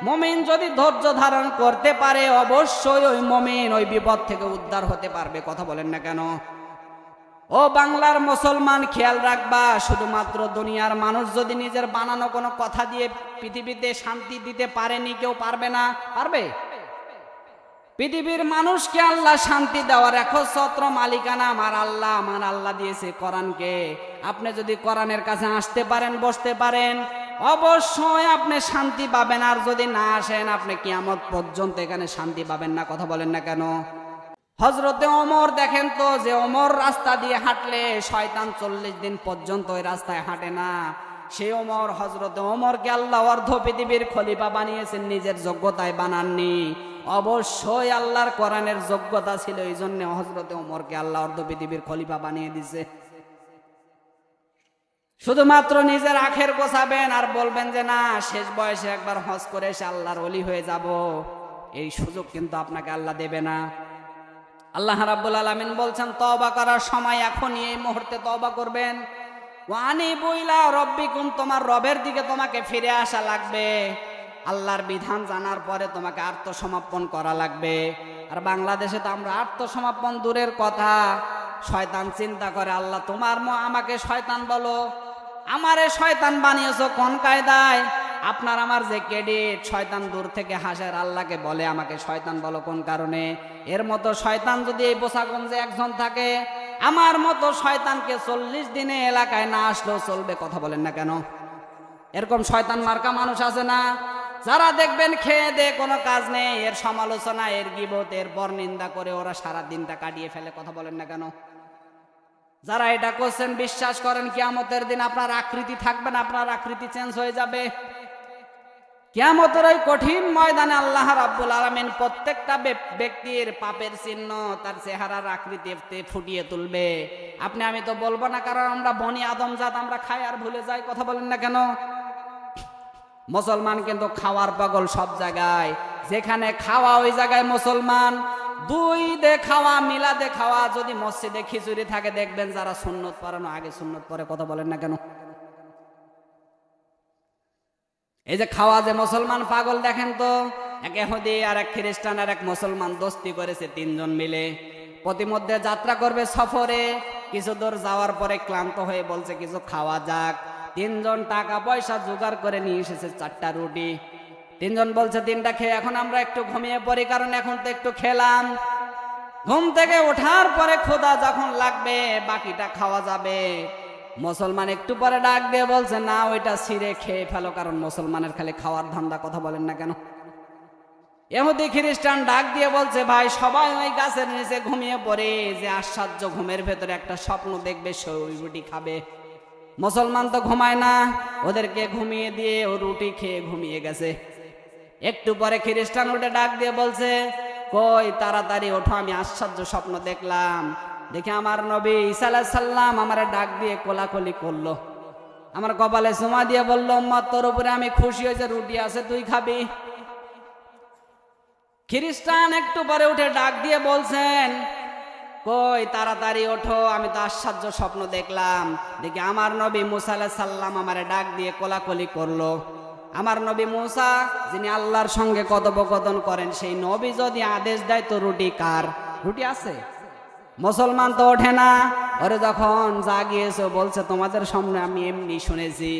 মুমিন যদি ধৈর্য ধারণ করতে পারে, অবশ্যই ওই মুমিন ওই বিপদ থেকে উদ্ধার হতে পারবে। কথা বলেন না কেন? ও বাংলার মুসলমান, খেয়াল রাখবা, শুধুমাত্র দুনিয়ার মানুষ যদি নিজের বানানো কোনো কথা দিয়ে পৃথিবীতে শান্তি দিতে পারেনি, কেউ পারবে না। পারবে? পৃথিবীর মানুষকে আল্লাহ শান্তি দেওয়ার একচ্ছত্র মালিকানা আমার আল্লাহ। আমার আল্লাহ দিয়েছে কোরআনকে। আপনি যদি কোরআনের কাছে আসতে পারেন, বসতে পারেন, অবশ্যই আপনি শান্তি পাবেন, আর যদি না আসেন আপনি কিয়ামত পর্যন্ত এখানে শান্তি পাবেন না। কথা বলেন না কেন? হযরতে ওমর দেখেন তো, যে ওমর রাস্তা দিয়ে হাঁটলে শয়তান 40 দিন পর্যন্ত ওই রাস্তায় হাঁটে না। সেই ওমর, হযরতে ওমরকে আল্লাহ অর্ধ পৃথিবীর খলিফা বানিয়েছেন, নিজের যোগ্যতায় বানাননি। অবশ্যই আল্লাহর কোরআনের যোগ্যতা ছিল, এই জন্য হযরতে ওমরকে আল্লাহ অর্ধ পৃথিবীর খলিফা বানিয়ে দিয়েছে। শুধুমাত্র নিজের আখের গোছাবেন আর বলবেন যে না, শেষ বয়সে একবার হজ করে এসে আল্লাহর ওলি হয়ে যাব, এই সুযোগ কিন্তু আপনাকে আল্লাহ দেবে না। আল্লাহ রাব্বুল আলামিন বলছেন তওবা করার সময় এখনই, এই মুহূর্তে তওবা করবেন। ওয়ানিবু ইলা রাব্বিকুম, তোমার রবের দিকে তোমাকে ফিরে আসা লাগবে। আল্লাহর বিধান জানার পরে তোমাকে আত্মসমর্পণ করা লাগবে। আর বাংলাদেশে তো আমরা আত্মসমর্পণ দূরের কথা, শয়তান চিন্তা করে আল্লাহ তোমার আমাকে শয়তান বলো, আমারে শয়তান বানিয়েছো কোন কায়দায়? আপনার আমার যে ক্রেডিট, শয়তান দূর থেকে হাসের আল্লাহকে বলে আমাকে শয়তান বলো কোন কারণে? এর মতো শয়তান যদি এই বোসাগঞ্জে একজন থাকে, আমার মতো শয়তানকে 40 দিনে এলাকায় না আসলেও চলবে। কথা বলেন না কেন? এরকম শয়তান মার্কা মানুষ আছে না, যারা দেখবেন খেয়ে দে কোনো কাজ নেই, এর সমালোচনা, এর গীবত, এর পরনিন্দা করে ওরা সারা দিনটা কাটিয়ে ফেলে। কথা বলেন না কেন? যারা এটা করছেন বিশ্বাস করেন কিয়ামতের দিন আপনার আকৃতি থাকবে না, আপনার আকৃতি চেঞ্জ হয়ে যাবে। কিয়ামতের ওই কঠিন ময়দানে আল্লাহ রাব্বুল আলামিন প্রত্যেকটা ব্যক্তির পাপের চিহ্ন তার চেহারার আকৃতিতে ফুটিয়ে তুলবে। আপনি আমি তো বলবো না, কারণ আমরা বনি আদম জাত, আমরা খাই আর ভুলে যাই। কথা বলেন না কেন? মুসলমান কিন্তু খাওয়ার পাগল সব জায়গায়, যেখানে খাওয়া ওই জায়গায় মুসলমান। দুই দে খাওয়া, মিলাদে খাওয়া, যদি মসজিদে খিচুড়ি থাকে দেখবেন যারা সুন্নত পড়ানো আগে সুন্নত পড়ে। কথা বলেন না কেন? এই যে খাওয়া, যে মুসলমান পাগল দেখেন তো, এক ইহুদি আর এক খ্রিস্টান আর এক মুসলমান দোস্তি করেছে, 3 জন মিলে প্রতিমধ্যে যাত্রা করবে সফরে। কিছু দূর যাওয়ার পরে ক্লান্ত হয়ে বলছে কিছু খাওয়া যাক। 3 জন টাকা পয়সা জোগাড় করে নিয়ে এসেছে 4টা রুটি। 3 জন বলছে 3টা খেয়ে এখন আমরা একটু ঘুমিয়ে পড়ি, কারণ এখন তো একটু খেলাম। ঘুম থেকে ওঠার পরে ক্ষুধা যখন লাগবে বাকিটা খাওয়া যাবে। মুসলমান একটু পরে ডাক দিয়ে বলছে না, ওইটা ছিঁড়ে খেয়ে ফেলো, কারণ মুসলমানের খালি খাওয়ার ধান্দা। কথা বলেন না কেন? ইহুদি খ্রিস্টান ডাক দিয়ে বলছে ভাই সবাই ওই গাছের নিচে ঘুমিয়ে পড়ে, যে আশ্চর্য ঘুমের ভেতরে একটা স্বপ্ন দেখবে, সেই রুটি খাবে। মুসলমান তো ঘুমায় না, ওদেরকে ঘুমিয়ে দিয়ে ও রুটি খেয়ে ঘুমিয়ে গেছে। একটু পরে খ্রিস্টান উঠে ডাক দিয়ে বলছে কই তাড়াতাড়ি ওঠো, আমি আশ্চর্য স্বপ্ন দেখলাম। দেখে আমার নবী ঈসা আলাইহিস সালাম আমারে ডাক দিয়ে কোলাকুলি করলো, আমার কপালে চুমা দিয়ে বলল উম্মত তোর উপরে আমি খুশি হয়েছে, রুটি আছে তুই খাবি। খ্রিস্টান একটু পরে উঠে ডাক দিয়ে বলছেন কই তাড়াতাড়ি ওঠো, আমি তো আশ্চর্য স্বপ্ন দেখলাম। দেখি আমার নবী মুসা আলাইহিস সালাম আমারে ডাক দিয়ে কোলাকুলি করলো। আমার নবী মুসা, যিনি আল্লাহর সঙ্গে কথোপকথন করেন, সেই নবী যদি আদেশ দেয় তো রুটি কার? রুটি আছে। মুসলমান তো ওঠে না, ওরে যখন জাগিয়েছে বলছে তোমাদের সামনে আমি এমনি শুনেছি,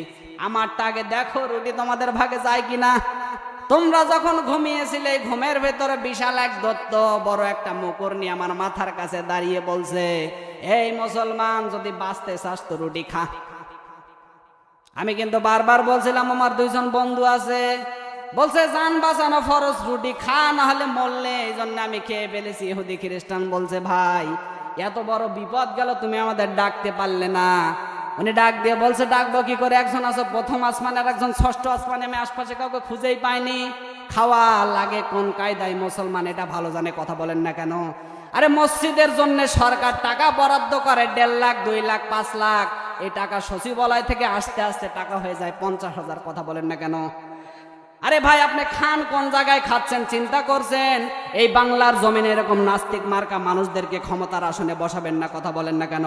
আমারটা আগে দেখো রুটি তোমাদের ভাগে যায় কিনা। তোমরা যখন ঘুমিয়েছিলে ঘুমের ভেতরে বিশাল এক দত্ত বড় একটা মুকুর নিয়ে আমার মাথার কাছে দাঁড়িয়ে বলছে এই মুসলমান যদি বাঁচতে চাস তো রুটি খা। আমি কিন্তু বারবার বলছিলাম আমার 2 জন বন্ধু আছে, বলছে জান বাঁচানো ফরজ, রুটি খা না হলে মরলে, এই জন্য আমি খেয়ে ফেলেছি। ইহুদি খ্রিস্টান বলছে ভাই এত বড় বিপদ গেল তুমি আমাদের ডাকতে পারলে না। উনি ডাক দিয়ে বলছে ডাকবো কি করে, একজন আছে 1ম আসমানে আর একজন 6ষ্ঠ আসমানে, আমি আশপাশে কাউকে খুঁজেই পাইনি। খাওয়া লাগে কোন কায়দায় মুসলমান এটা ভালো জানে। কথা বলেন না কেন? আরে মসজিদের জন্য সরকার টাকা বরাদ্দ করে 1.5 লাখ 2 লাখ 5 লাখ, এই টাকা সচিবালয় থেকে আস্তে আস্তে টাকা হয়ে যায় 50,000। কথা বলেন না কেন? আরে ভাই আপনি খান কোন জায়গায় খাচ্ছেন চিন্তা করছেন? এই বাংলার জমিনে এরকম নাস্তিক মার্কা মানুষদেরকে ক্ষমতার আসনে বসাবেন না। কথা বলেন না কেন?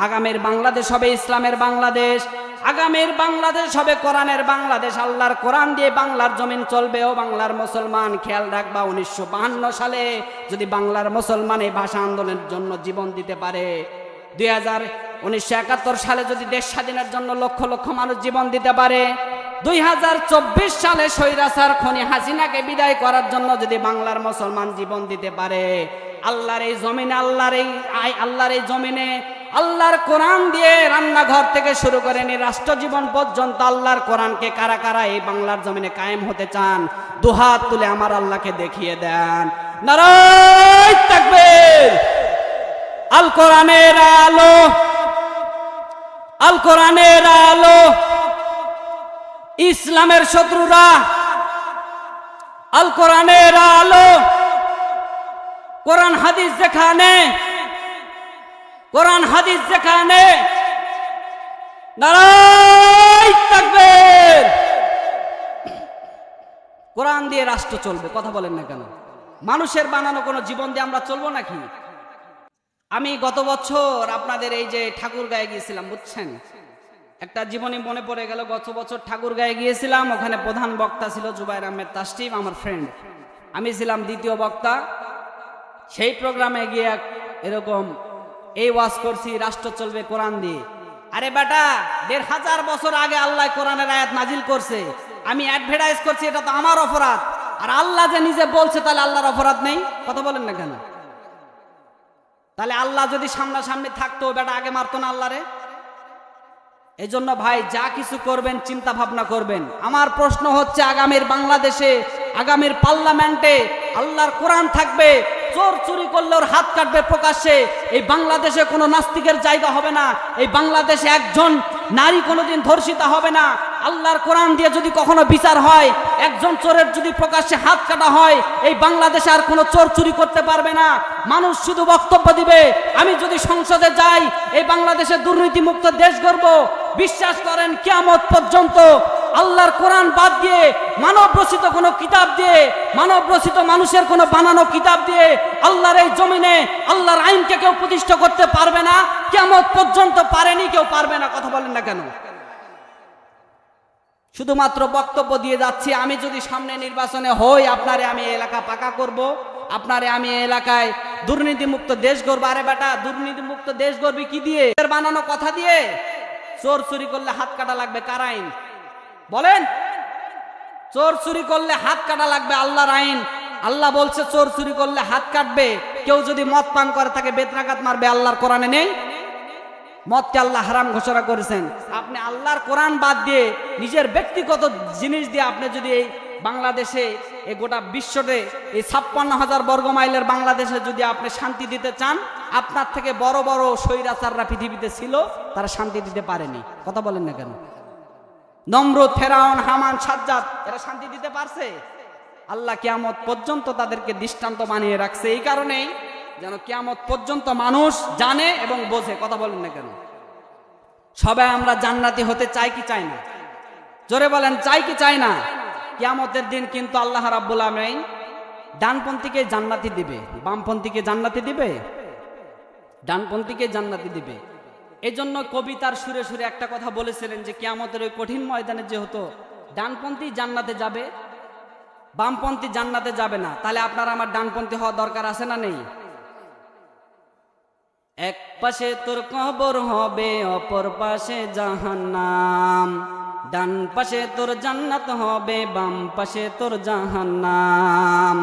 আগামীর বাংলাদেশ হবে ইসলামের বাংলাদেশ, আগামীর বাংলাদেশ হবে কোরআনের বাংলাদেশ। আল্লাহর কোরআন দিয়ে বাংলার জমিন চলবে। ও বাংলার মুসলমান খেয়াল রাখবা, 1952 সালে যদি বাংলার মুসলমান এই ভাষা আন্দোলনের জন্য জীবন দিতে পারে, 1971 সালে যদি দেশ স্বাধীনের জন্য লক্ষ লক্ষ মানুষ জীবন দিতে পারে, 2024 সালে স্বৈরাচার খনি হাসিনাকে বিদায় করার জন্য যদি বাংলার মুসলমান জীবন দিতে পারে, আল্লাহর এই জমিনে আল্লাহর এই জমিনে আল্লাহর কোরআন দিয়ে রান্নাঘর থেকে শুরু করে নি রাষ্ট্র জীবন পর্যন্ত আল্লাহর কোরআনকে কারা কারা এই বাংলার জমিনে কায়েম হতে চান, দুহাত তুলে আমার আল্লাহকে দেখিয়ে দেন। নারায়ে তাকবীর। আল কোরআনের আলো, আল কোরআনের আলো। ইসলামের শত্রুরা আল কোরআনের আলো। কোরআন হাদিস যেখানে, কোরআন হাদিস যেখানে, নারায়ে তাকবীর। কোরআন দিয়ে রাষ্ট্র চলবে, কথা বলেন না কেন? মানুষের বানানো কোনো জীবন দিয়ে আমরা চলবো নাকি? আমি গত বছর আপনাদের এই যে ঠাকুরগাঁয়ে গিয়েছিলাম, বুঝছেন, একটা জীবনী মনে পড়ে গেল। গত বছর ঠাকুরগাঁয়ে গিয়েছিলাম, ওখানে প্রধান বক্তা ছিল জুবাইর আহমেদ তাসটিফ, আমার ফ্রেন্ড। আমি ছিলাম দ্বিতীয় বক্তা। সেই প্রোগ্রামে গিয়ে এরকম এই ওয়াজ করছি, রাষ্ট্র চলবে কোরআন দিয়ে। আরে বেটা, ১৫০০ বছর আগে আল্লাহ কোরআনের আয়াত নাজিল করছে, আমি অ্যাডভার্টাইজ করছি, এটা তো আমার অপরাধ। আর আল্লাহ যে নিজে বলছে, তাহলে আল্লাহর অপরাধ নেই? কথা বলেন না কেন? তাহলে আল্লাহ যদি সামনাসামনি থাকতো, বেটা আগে মারতো না আল্লাহরে? এই জন্য ভাই, যা কিছু করবেন চিন্তা ভাবনা করবেন। আমার প্রশ্ন হচ্ছে, আগামীর বাংলাদেশে, আগামীর পার্লামেন্টে আল্লাহর কোরআন থাকবে, চোর চুরি করলে ওর হাত কাটবে প্রকাশ্যে। এই বাংলাদেশে কোনো নাস্তিকের জায়গা হবে না। এই বাংলাদেশে একজন নারী কোনোদিন ধর্ষিত হবে না। আল্লাহর কোরআন দিয়ে যদি কখনো বিচার হয়, একজন চোরের যদি প্রকাশ্যে হাত কাটা হয়, এই বাংলাদেশে আর কোনো চোর চুরি করতে পারবে না। মানুষ শুধু বক্তব্য দিবে। আমি যদি সংসদে যাই, এই বাংলাদেশে দুর্নীতিমুক্ত দেশ গড়ব। বিশ্বাস করেন, কিয়ামত পর্যন্ত আল্লাহর কোরআন বাদ দিয়ে, মানব রচিত কোনো কিতাব দিয়ে, মানব রচিত মানুষের কোনো বানানো কিতাব দিয়ে আল্লাহর এই জমিনে আল্লাহর আইনকে কেউ প্রতিষ্ঠা করতে পারবে না। কিয়ামত পর্যন্ত পারেনি, কেউ পারবে না। কথা বলেন না কেন? শুধুমাত্র বক্তব্য দিয়ে যাচ্ছি। আমি যদি সামনে নির্বাচনে হই, আপনারে আমি এলাকা পাকা করব, আপনারে আমি এলাকায় দুর্নীতিমুক্ত দেশ গড়ব। আরে বেটা, দুর্নীতিমুক্ত দেশ গড়বি কি দিয়ে? বানানো কথা দিয়ে? চোর চুরি করলে হাত কাটা লাগবে, কার আইন বলেন? চোর চুরি করলে হাত কাটা লাগবে, আল্লাহর আইন। আল্লাহ বলছে চোর চুরি করলে হাত কাটবে। কেউ যদি মদ পান করে তাকে বেত্রাঘাত মারবে, আল্লাহর কোরআনে নেই? মদকে আল্লাহ হারাম ঘোষণা করেছেন। আপনি আল্লাহর কোরআন বাদ দিয়ে নিজের ব্যক্তিগত জিনিস দিয়ে আপনি যদি এই বাংলাদেশে, এই গোটা বিশ্বতে, এই ৫৬,০০০ বর্গ মাইলের বাংলাদেশে যদি আপনি শান্তি দিতে চান, আপনার থেকে বড় বড় স্বৈরাচাররা পৃথিবীতে ছিল, তারা শান্তি দিতে পারেনি। কথা বলেন না কেন? নমরুদ, ফেরাউন, হামান, সাজ্জাদ, এরা শান্তি দিতে পারছে? আল্লাহ কিয়ামত পর্যন্ত তাদেরকে দৃষ্টান্ত বানিয়ে রাখছে, এই কারণেই যেন কিয়ামত পর্যন্ত মানুষ জানে এবং বোঝে। কথা বলেন না কেন? সবাই আমরা জান্নাতি হতে চাই কি চাই না? জোরে বলেন, চাই কি চাই না? কিয়ামতের দিন কিন্তু আল্লাহ রাব্বুল আলামিন ডানপন্থীকে জান্নাতি দিবে, বামপন্থীকে জান্নাতি দিবে, ডানপন্থীকে জান্নাতি দিবে। এই জন্য কবিতার সুরে সুরে একটা কথা বলেছিলেন যে কিয়ামতের ওই কঠিন ময়দানে যেহেতু ডানপন্থী জান্নাতে যাবে, বামপন্থী জান্নাতে যাবে না, তাহলে আপনার আমার ডানপন্থী হওয়া দরকার আছে না নেই? এক পাশে তোর কবর হবে, অপর পাশে জাহান্নাম। ডান পাশে তোর জান্নাত হবে, বাম পাশে তোর জাহান্নাম।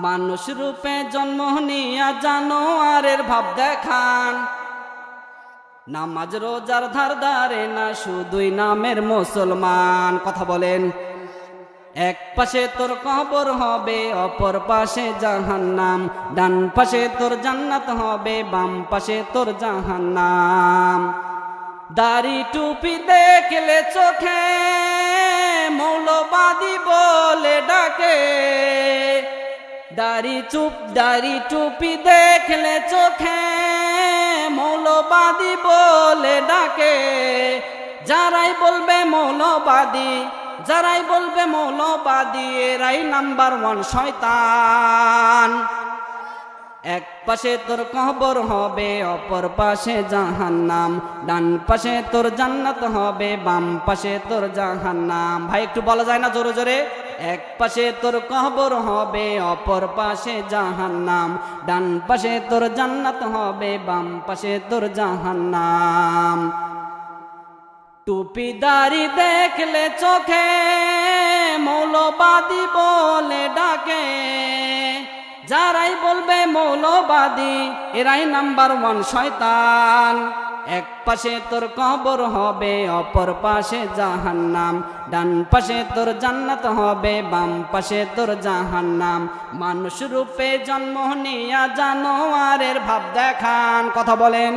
মানুষ রূপে জন্ম নিয়া জানোয়ারের ভাব দেখান, নামাজ রোজার ধার ধারে না, শুধুই নামের মুসলমান। কথা বলেন। এক পাশে তোর কবর হবে, অপর পাশে জাহান্নাম। ডান পাশে তোর জান্নাত হবে, বাম পাশে তোর জাহান্নাম। দাড়ি টুপি দেখলে চোখে মৌলবাদী বলে ডাকে, দাড়ি টুপি দেখলে চোখে মৌলবাদী বলে ডাকে। যারাই বলবে মৌলবাদী, যারাই বলবে মৌলবাদী, এরাই নাম্বার 1 শয়তান। এক পাশে তোর কবর হবে, অপর পাশে জাহান্নাম। ডান পাশে তোর জান্নাত হবে, বাম পাশে তোর জাহান্নাম। ভাই একটু বলা যায় না জোরে জোরে? এক পাশে তোর কবর হবে, অপর পাশে জাহান্নাম। ডান পাশে তোর জান্নাত হবে, বাম পাশে তোর জাহান্নাম। টুপি দাড়ি দেখলে চোখে মৌলবাদী বলে ডাকে, যারাই বলবে মৌলবাদী, এরাই নাম্বার 1 শয়তান। এক পাশে তোর কবর হবে, অপর পাশে জাহান্নাম। ডান পাশে তোর জান্নাত হবে, বাম পাশে তোর জাহান্নাম। মানুষ রূপে জন্ম নিয়া জানোয়ারের ভাব দেখান, কথা বলেন।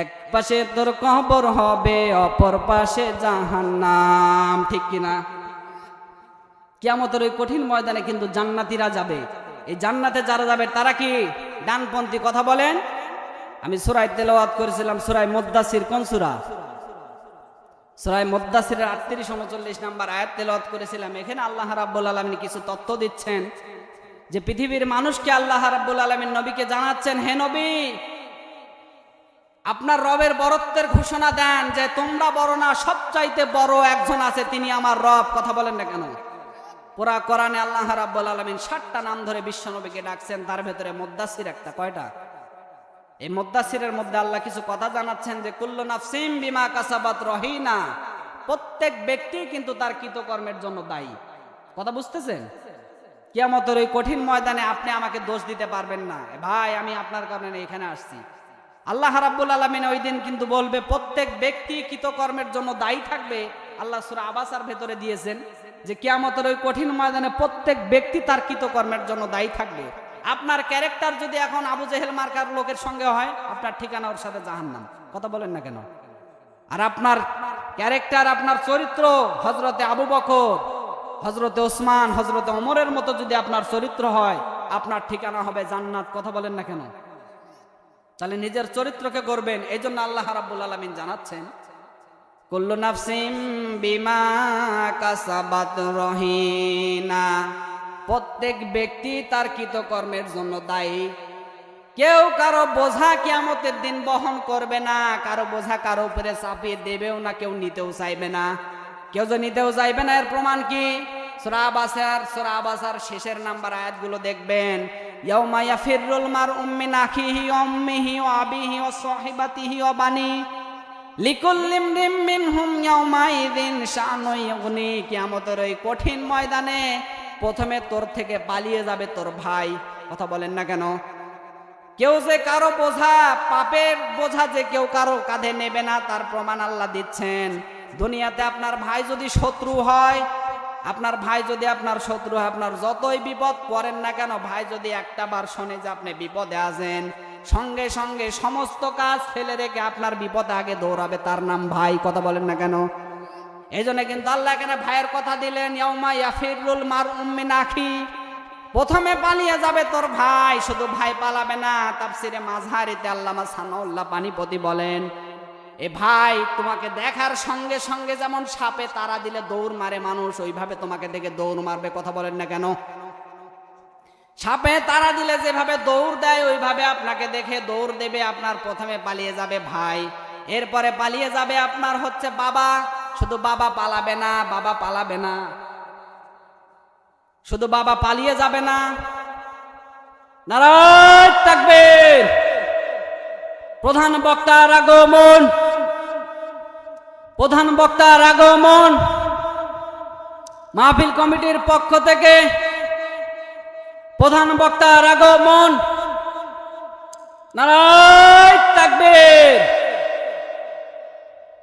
এক পাশে তোর কবর হবে, অপর পাশে জাহান্নাম, ঠিক কিনা? কিয়ামতের ওই কঠিন ময়দানে কিন্তু জান্নাতীরা যাবে। এই জান্নাতে যারা যাবে তারা কি ডানপন্থী, কথা বলেন। আমি সূরা তেলাওয়াত করেছিলাম সূরা মুদ্দাসির, কোন সূরা? সূরা মুদ্দাসিরের 38-39 নম্বর আয়াত তেলাওয়াত করেছিলাম। এখানে আল্লাহ রাব্বুল আলামিন কিছু তথ্য দিচ্ছেন যে পৃথিবীর মানুষকে আল্লাহ রাব্বুল আলামিন নবীকে জানাচ্ছেন, হে নবী, আপনার রবের বরত্বের ঘোষণা দেন যে তোমরা বড় না, সবচাইতে বড় একজন আছে, তিনি আমার রব, কথা বলেন না কেন? পুরা কোরআনে আল্লাহ রাব্বুল আলামিন 7টা নাম ধরে বিশ্বনবীকে ডাকছেন, তার ভেতরে মুদ্দাসির একটা। কয়টা? এই মুদ্দাসিরের মধ্যে আল্লাহ কিছু কথা জানাচ্ছেন যে কুল্লু নাফসিম বিমা কাসাবাত রহিনা, প্রত্যেক ব্যক্তি কিন্তু তার কৃতকর্মের জন্য দায়ী। কথা বুঝতেছেন? কিয়ামতের ওই কঠিন ময়দানে আপনি আমাকে দোষ দিতে পারবেন না, ভাই আমি আপনার কারণে এখানে আসছি। আল্লাহ রাব্বুল আলামিন ওই দিন কিন্তু বলবে প্রত্যেক ব্যক্তি কৃতকর্মের জন্য দায়ী থাকবে। আল্লাহ সূরা আবাসার ভেতরে দিয়েছেন যে কিয়ামতের ওই কঠিন ময়দানে প্রত্যেক ব্যক্তি তার কৃতকর্মের জন্য দায়ী থাকবে। আপনার ক্যারেক্টার যদি এখন আবু জেহেল মার্কার লোকের সঙ্গে হয়, আপনার ঠিকানা ওর সাথে জাহান্নাম, কথা বলেন না কেন? আর আপনার ক্যারেক্টার, আপনার চরিত্র হযরতে আবু বকর, হযরতে ওসমান, হযরতে ওমরের মতো যদি আপনার চরিত্র হয়, আপনার ঠিকানা হবে জান্নাত, কথা বলেন না কেন? তাহলে নিজের চরিত্রকে গড়বেন। এই জন্য আল্লাহ রাব্বুল আলামিন জানাচ্ছেন কুল্লু নাফসিম বিমা কাসাবাত রহিনা, প্রত্যেক ব্যক্তি তার কৃতকর্মের জন্য দায়ী। কেউ কারো বোঝা কিয়ামতের দিন বহন করবে না, কারো বোঝা কারো উপরে চাপিয়ে দেবেও না, কেউ নিতেও চাইবে না। কেউ যে নিতেও চাইবে না এর প্রমাণ কি? সূরা আবাসার শেষের নাম্বার আয়াতগুলো দেখবেন। ইয়াউমা ইয়াফিরুল মারউ মিন আখিহি ওয়া উম্মিহি ওয়া আবিহি ওয়া সাহিবাতিহি ওয়া বানি লিকুল্লি ইমরিম মিনহুম ইয়াউমাইযিন শাআনুন ইউগনি। কিয়ামতের ওই কঠিন ময়দানে প্রথমে তোর থেকে পালিয়ে যাবে তোর ভাই, কথা বলেন না কেন? কেউ যে কারো বোঝা, পাপের বোঝা যে কেউ কারো কাঁধে নেবে না, তার প্রমাণ আল্লাহ দিচ্ছেন। দুনিয়াতে আপনার ভাই যদি শত্রু হয়, আপনার ভাই যদি আপনার শত্রু হয়, আপনার যতই বিপদ পড়েন না কেন, ভাই যদি একটা বার শোনে যে আপনি বিপদে আছেন, সঙ্গে সঙ্গে সমস্ত কাজ ফেলে রেখে আপনার বিপদে আগে দৌড়াবে, তার নাম ভাই, কথা বলেন না কেন? এই জন্য কিন্তু আল্লাহ এখানে ভাইয়ের কথা দিলেন। ইয়াউমা ইয়াফিরুল মারউ মিন আখি, প্রথমে পালিয়ে যাবে তোর ভাই। শুধু ভাই পালাবে না, তাফসিরে মাযহারিতে আল্লামা সানাউল্লাহ পানিপতি বলেন, এ ভাই তোমাকে দেখার সঙ্গে সঙ্গে যেমন সাপে তাড়া দিলে দৌড় মারে মানুষ, ওইভাবে তোমাকে দেখে দৌড় মারবে, কথা বলেন না কেন? সাপে তাড়া দিলে যেভাবে দৌড় দেয়, ওইভাবে আপনাকে দেখে দৌড় দেবে। আপনার প্রথমে পালিয়ে যাবে ভাই, এরপরে পালিয়ে যাবে আপনার হচ্ছে বাবা। শুধু বাবা পালাবে না, বাবা পালাবে না, শুধু বাবা পালিয়ে যাবে না। নারায়ে তাকবীর। প্রধান বক্তার আগমন, প্রধান বক্তার আগমন। মাহফিল কমিটির পক্ষ থেকে প্রধান বক্তার আগমন। নারায়ে তাকবীর।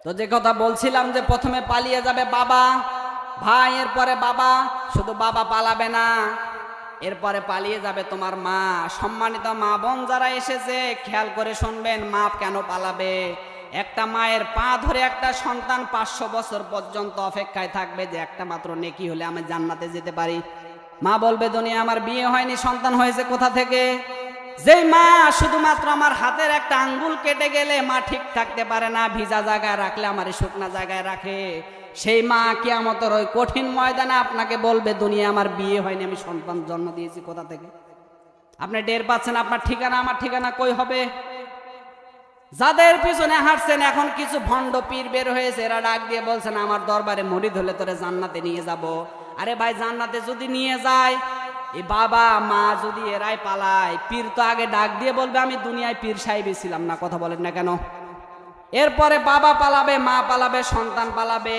তো যে কথা বলছিলাম যে প্রথমে পালিয়ে যাবে বাবা, ভাই, এরপরে বাবা। শুধু বাবা পালাবে না, এরপরে পালিয়ে যাবে তোমার মা। সম্মানিত মা বোন যারা এসেছে, খেয়াল করে শুনবেন, মা কেন পালাবে? একটা মায়ের পা ধরে একটা সন্তান 500 বছর পর্যন্ত অপেক্ষায় থাকবে যে একটা মাত্র নেকি হলে আমি জান্নাতে যেতে পারি। মা বলবে দুনিয়া আমার বিয়ে হয়নি, সন্তান হয়েছে কোথা থেকে? যেই মা শুধুমাত্র আমার হাতের একটা আঙ্গুল কেটে গেলে মা ঠিক থাকতে পারে না, ভিজা জায়গায় রাখলে আমার শুকনা জায়গায় রাখে, সেই মা কিয়ামতের ওই কঠিন ময়দানে আপনাকে বলবে দুনিয়া আমার বিয়ে হয়নি, আমি সন্তান জন্ম দিয়েছি কোথা থেকে? আপনি টের পাচ্ছেন আপনার ঠিকানা আমার ঠিকানা কই হবে? যাদের পিছনে হাঁটছেন এখন কিছু ভণ্ড পীর বের হয়েছে, এরা ডাক দিয়ে বলছেন আমার দরবারে মুরিদ হলে তোরে জান্নাতে নিয়ে যাব। আরে ভাই, জান্নাতে যদি নিয়ে যায়, এই বাবা মা যদি এরাই পালায়, পীর তো আগে ডাক দিয়ে বলবে আমি দুনিয়ায় পীর সাহেবই ছিলাম না, কথা বলেন না কেন? এরপরে বাবা পালাবে, মা পালাবে, সন্তান পালাবে,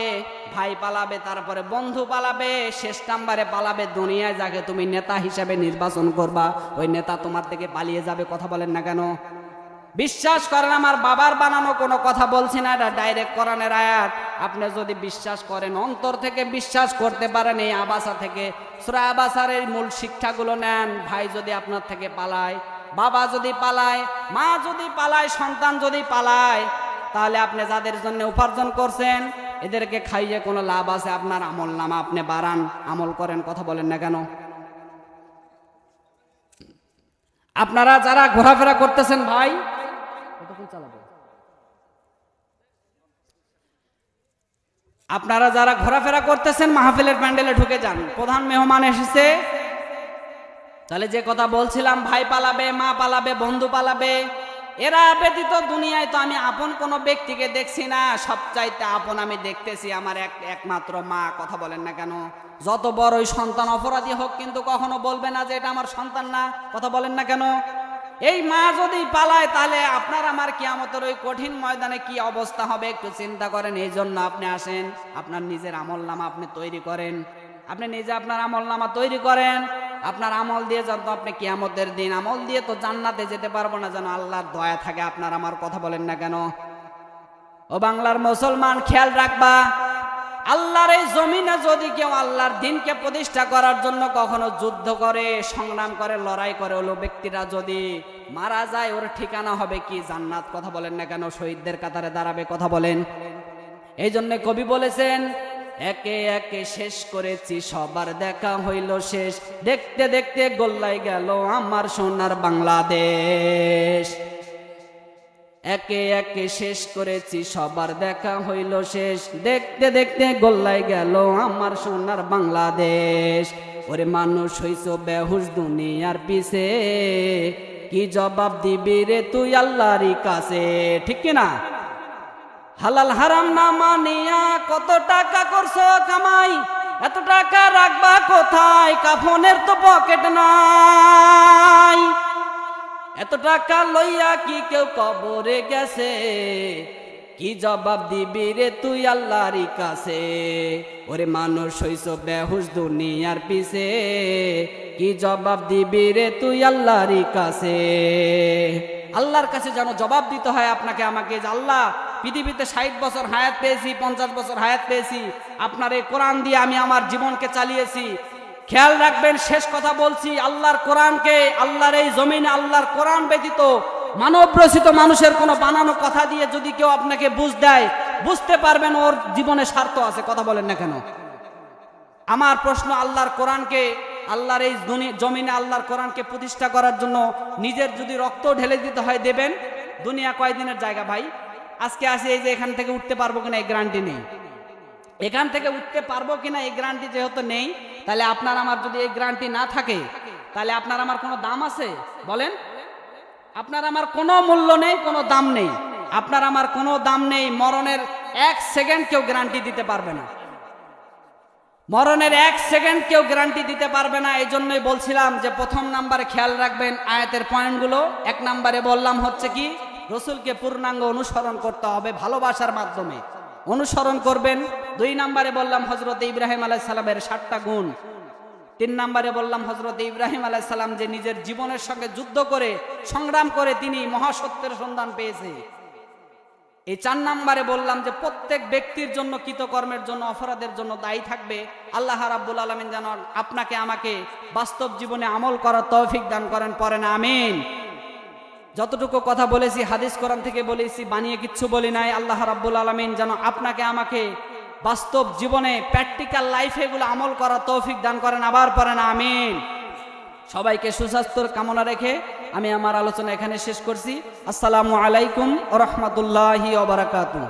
ভাই পালাবে, তারপরে বন্ধু পালাবে, শেষ নাম্বারে পালাবে দুনিয়ায় যাকে তুমি নেতা হিসাবে নির্বাচন করবা, ওই নেতা তোমার থেকে পালিয়ে যাবে, কথা বলেন না কেন? বিশ্বাস করেন, আমার বাবার বানানো কোনো কথা বলছি না, এটা ডাইরেক্ট কোরআনের আয়াত। আপনি যদি বিশ্বাস করেন, অন্তর থেকে বিশ্বাস করতে পারেন, এই আবাসা থেকে সূরা আবাসার এই মূল শিক্ষাগুলো নেন। ভাই যদি আপনার থেকে পালায়, বাবা যদি পালায়, মা যদি পালায়, সন্তান যদি পালায়, তাহলে আপনি যাদের জন্য উপার্জন করছেন এদেরকে খাইয়ে কোনো লাভ আছে? আপনার আমল নামা আপনি বাড়ান, আমল করেন, কথা বলেন না কেন? আপনারা যারা ঘোরাফেরা করতেছেন, ভাই আপনারা যারা ঘোরাফেরা করতেছেন, মাহফিলের প্যান্ডেলে ঢুকে যান। প্রধান মেহমান এসেছে, তাহলে যে কথা বলছিলাম, ভাই পালাবে, মা পালাবে, বন্ধু পালাবে, এরা ব্যতীত দুনিয়ায় তো আমি আপন কোনো ব্যক্তিকে দেখছি না। সবচাইতে আপন আমি দেখতেছি আমার একমাত্র মা, কথা বলেন না কেন? যত বড়ই সন্তান অপরাধী হোক, কিন্তু কখনো বলবে না যে এটা আমার সন্তান না, কথা বলেন না কেন? এই মা যদি পালায়, তাহলে আপনার আমার কিয়ামতের ওই কঠিন ময়দানে কি অবস্থা হবে একটু চিন্তা করেন। এই জন্য আপনি আসেন, আপনার নিজের আমল নামা আপনি তৈরি করেন, আপনি নিজে আপনার আমল নামা তৈরি করেন। আপনার আমল দিয়ে যান তো আপনি কিয়ামতের দিন, আমল দিয়ে তো জান্নাতে যেতে পারবো না, যেন আল্লাহর দয়া থাকে আপনার আমার, কথা বলেন না কেন? ও বাংলার মুসলমান, খেয়াল রাখবা, আল্লাহর এই জমিনে যদি কেউ আল্লাহর দিনকে প্রতিষ্ঠা করার জন্য কখনো যুদ্ধ করে, সংগ্রাম করে, লড়াই করে, ওই ব্যক্তিরা যদি মারা যায়, ওর ঠিকানা হবে কি? জান্নাত, কথা বলেন না কেন? শহীদদের কাতারে দাঁড়াবে, কথা বলেন। এই জন্য কবি বলেছেন, একে একে শেষ করেছি সবার দেখা হইল শেষ, দেখতে দেখতে গোল্লাই গেল আমার সোনার বাংলাদেশ। একে একে শেষ করেছি সবার দেখা হইল শেষ, দেখতে দেখতে গোল্লাই গেল আমার সোনার বাংলাদেশ। ওরে মানুষ হইছ বেহুশ দুনিয়ার পিছে, কি জবাব দিবি রে তুই আল্লাহরই কাছে, ঠিক কিনা? হালাল হারাম না মানিয়া কত টাকা করছো কামাই, এত টাকা রাখবা কোথায়? কাফনের তো পকেট নাই, এত টাকা লইয়া কি কেউ কবরে গেছে? কি জবাব দিবি রে তুই আল্লাহরই কাছে? ওরে মানুষ হইছ বেহুশ দুনিয়ার পিছে, কি জবাব দিবি রে তুই আল্লাহরই কাছে? আল্লাহর কাছে যেন জবাব দিতে হয় আপনাকে আমাকে, যে আল্লাহ, পৃথিবীতে 60 বছর হায়াত পেয়েছি, 50 বছর হায়াত পেয়েছি, আপনার এই কোরআন দিয়ে আমি আমার জীবনকে চালিয়েছি। খেয়াল রাখবেন, শেষ কথা বলছি, আল্লাহর কোরআনকে, আল্লাহর এই জমিনে আল্লাহর কোরআন ব্যতীত মানব রচিত মানুষের কোনো বানানো কথা দিয়ে যদি কেউ আপনাকে বুঝ দেয়, বুঝতে পারবেন ওর জীবনে স্বার্থ আছে, কথা বলেন না কেন? আমার প্রশ্ন, আল্লাহর কোরআনকে, আল্লাহর এই জমিনে আল্লাহর কোরআনকে প্রতিষ্ঠা করার জন্য নিজের যদি রক্ত ঢেলে দিতে হয়, দেবেন? দুনিয়া কয়দিনের জায়গা ভাই? আজকে আসি, এই যে এখান থেকে উঠতে পারবো কিনা এই গ্যারান্টি নেই, এখান থেকে উঠতে পারবো কিনা এই গ্যারান্টি যেহেতু নেই, তাহলে আপনার আমার যদি এই গ্যারান্টি না থাকে, তাহলে আপনার আমার কোনো দাম আছে? বলেন, আপনার আমার কোনো মূল্য নেই, কোনো দাম নেই, আপনার আমার কোনো দাম নেই। মরণের 1 সেকেন্ড কেউ গ্যারান্টি দিতে পারবে না, মরণের 1 সেকেন্ড কেউ গ্যারান্টি দিতে পারবে না। এই জন্যই বলছিলাম যে প্রথম নাম্বারে খেয়াল রাখবেন আয়াতের পয়েন্টগুলো। 1 নাম্বারে বললাম হচ্ছে কি, রসুলকে পূর্ণাঙ্গ অনুসরণ করতে হবে, ভালোবাসার মাধ্যমে অনুসরণ করবেন। 2 নাম্বারে বললাম হযরত ইব্রাহিম আলাইহিস সালামের 7টা গুণ। 3 নাম্বারে বললাম হযরত ইব্রাহিম আলাইহিস সালাম যে নিজের জীবনের সঙ্গে যুদ্ধ করে, সংগ্রাম করে তিনি মহাসত্যের সন্ধান পেয়েছে। এই 4 নাম্বারে বললাম যে প্রত্যেক ব্যক্তির জন্য, কৃতকর্মের জন্য, অপরাধের জন্য দায়ী থাকবে। আল্লাহ রাব্বুল আলামিন যেন আপনাকে আমাকে বাস্তব জীবনে আমল করার তৌফিক দান করেন, পড়েন আমিন। যতটুকু কথা বলেছি হাদিস কোরআন থেকে বলেছি, বানিয়ে কিচ্ছু বলি নাই। আল্লাহ রাব্বুল আলামিন যেন আপনাকে আমাকে বাস্তব জীবনে, প্র্যাকটিক্যাল লাইফে এগুলো আমল করার তৌফিক দান করেন, আবার পড়েন আমিন। সবাইকে সুস্বাস্থ্যর কামনা রেখে আমি আমার আলোচনা এখানে শেষ করছি। আসসালামু আলাইকুম ওয়া রাহমাতুল্লাহি ওয়া বারাকাতুহু।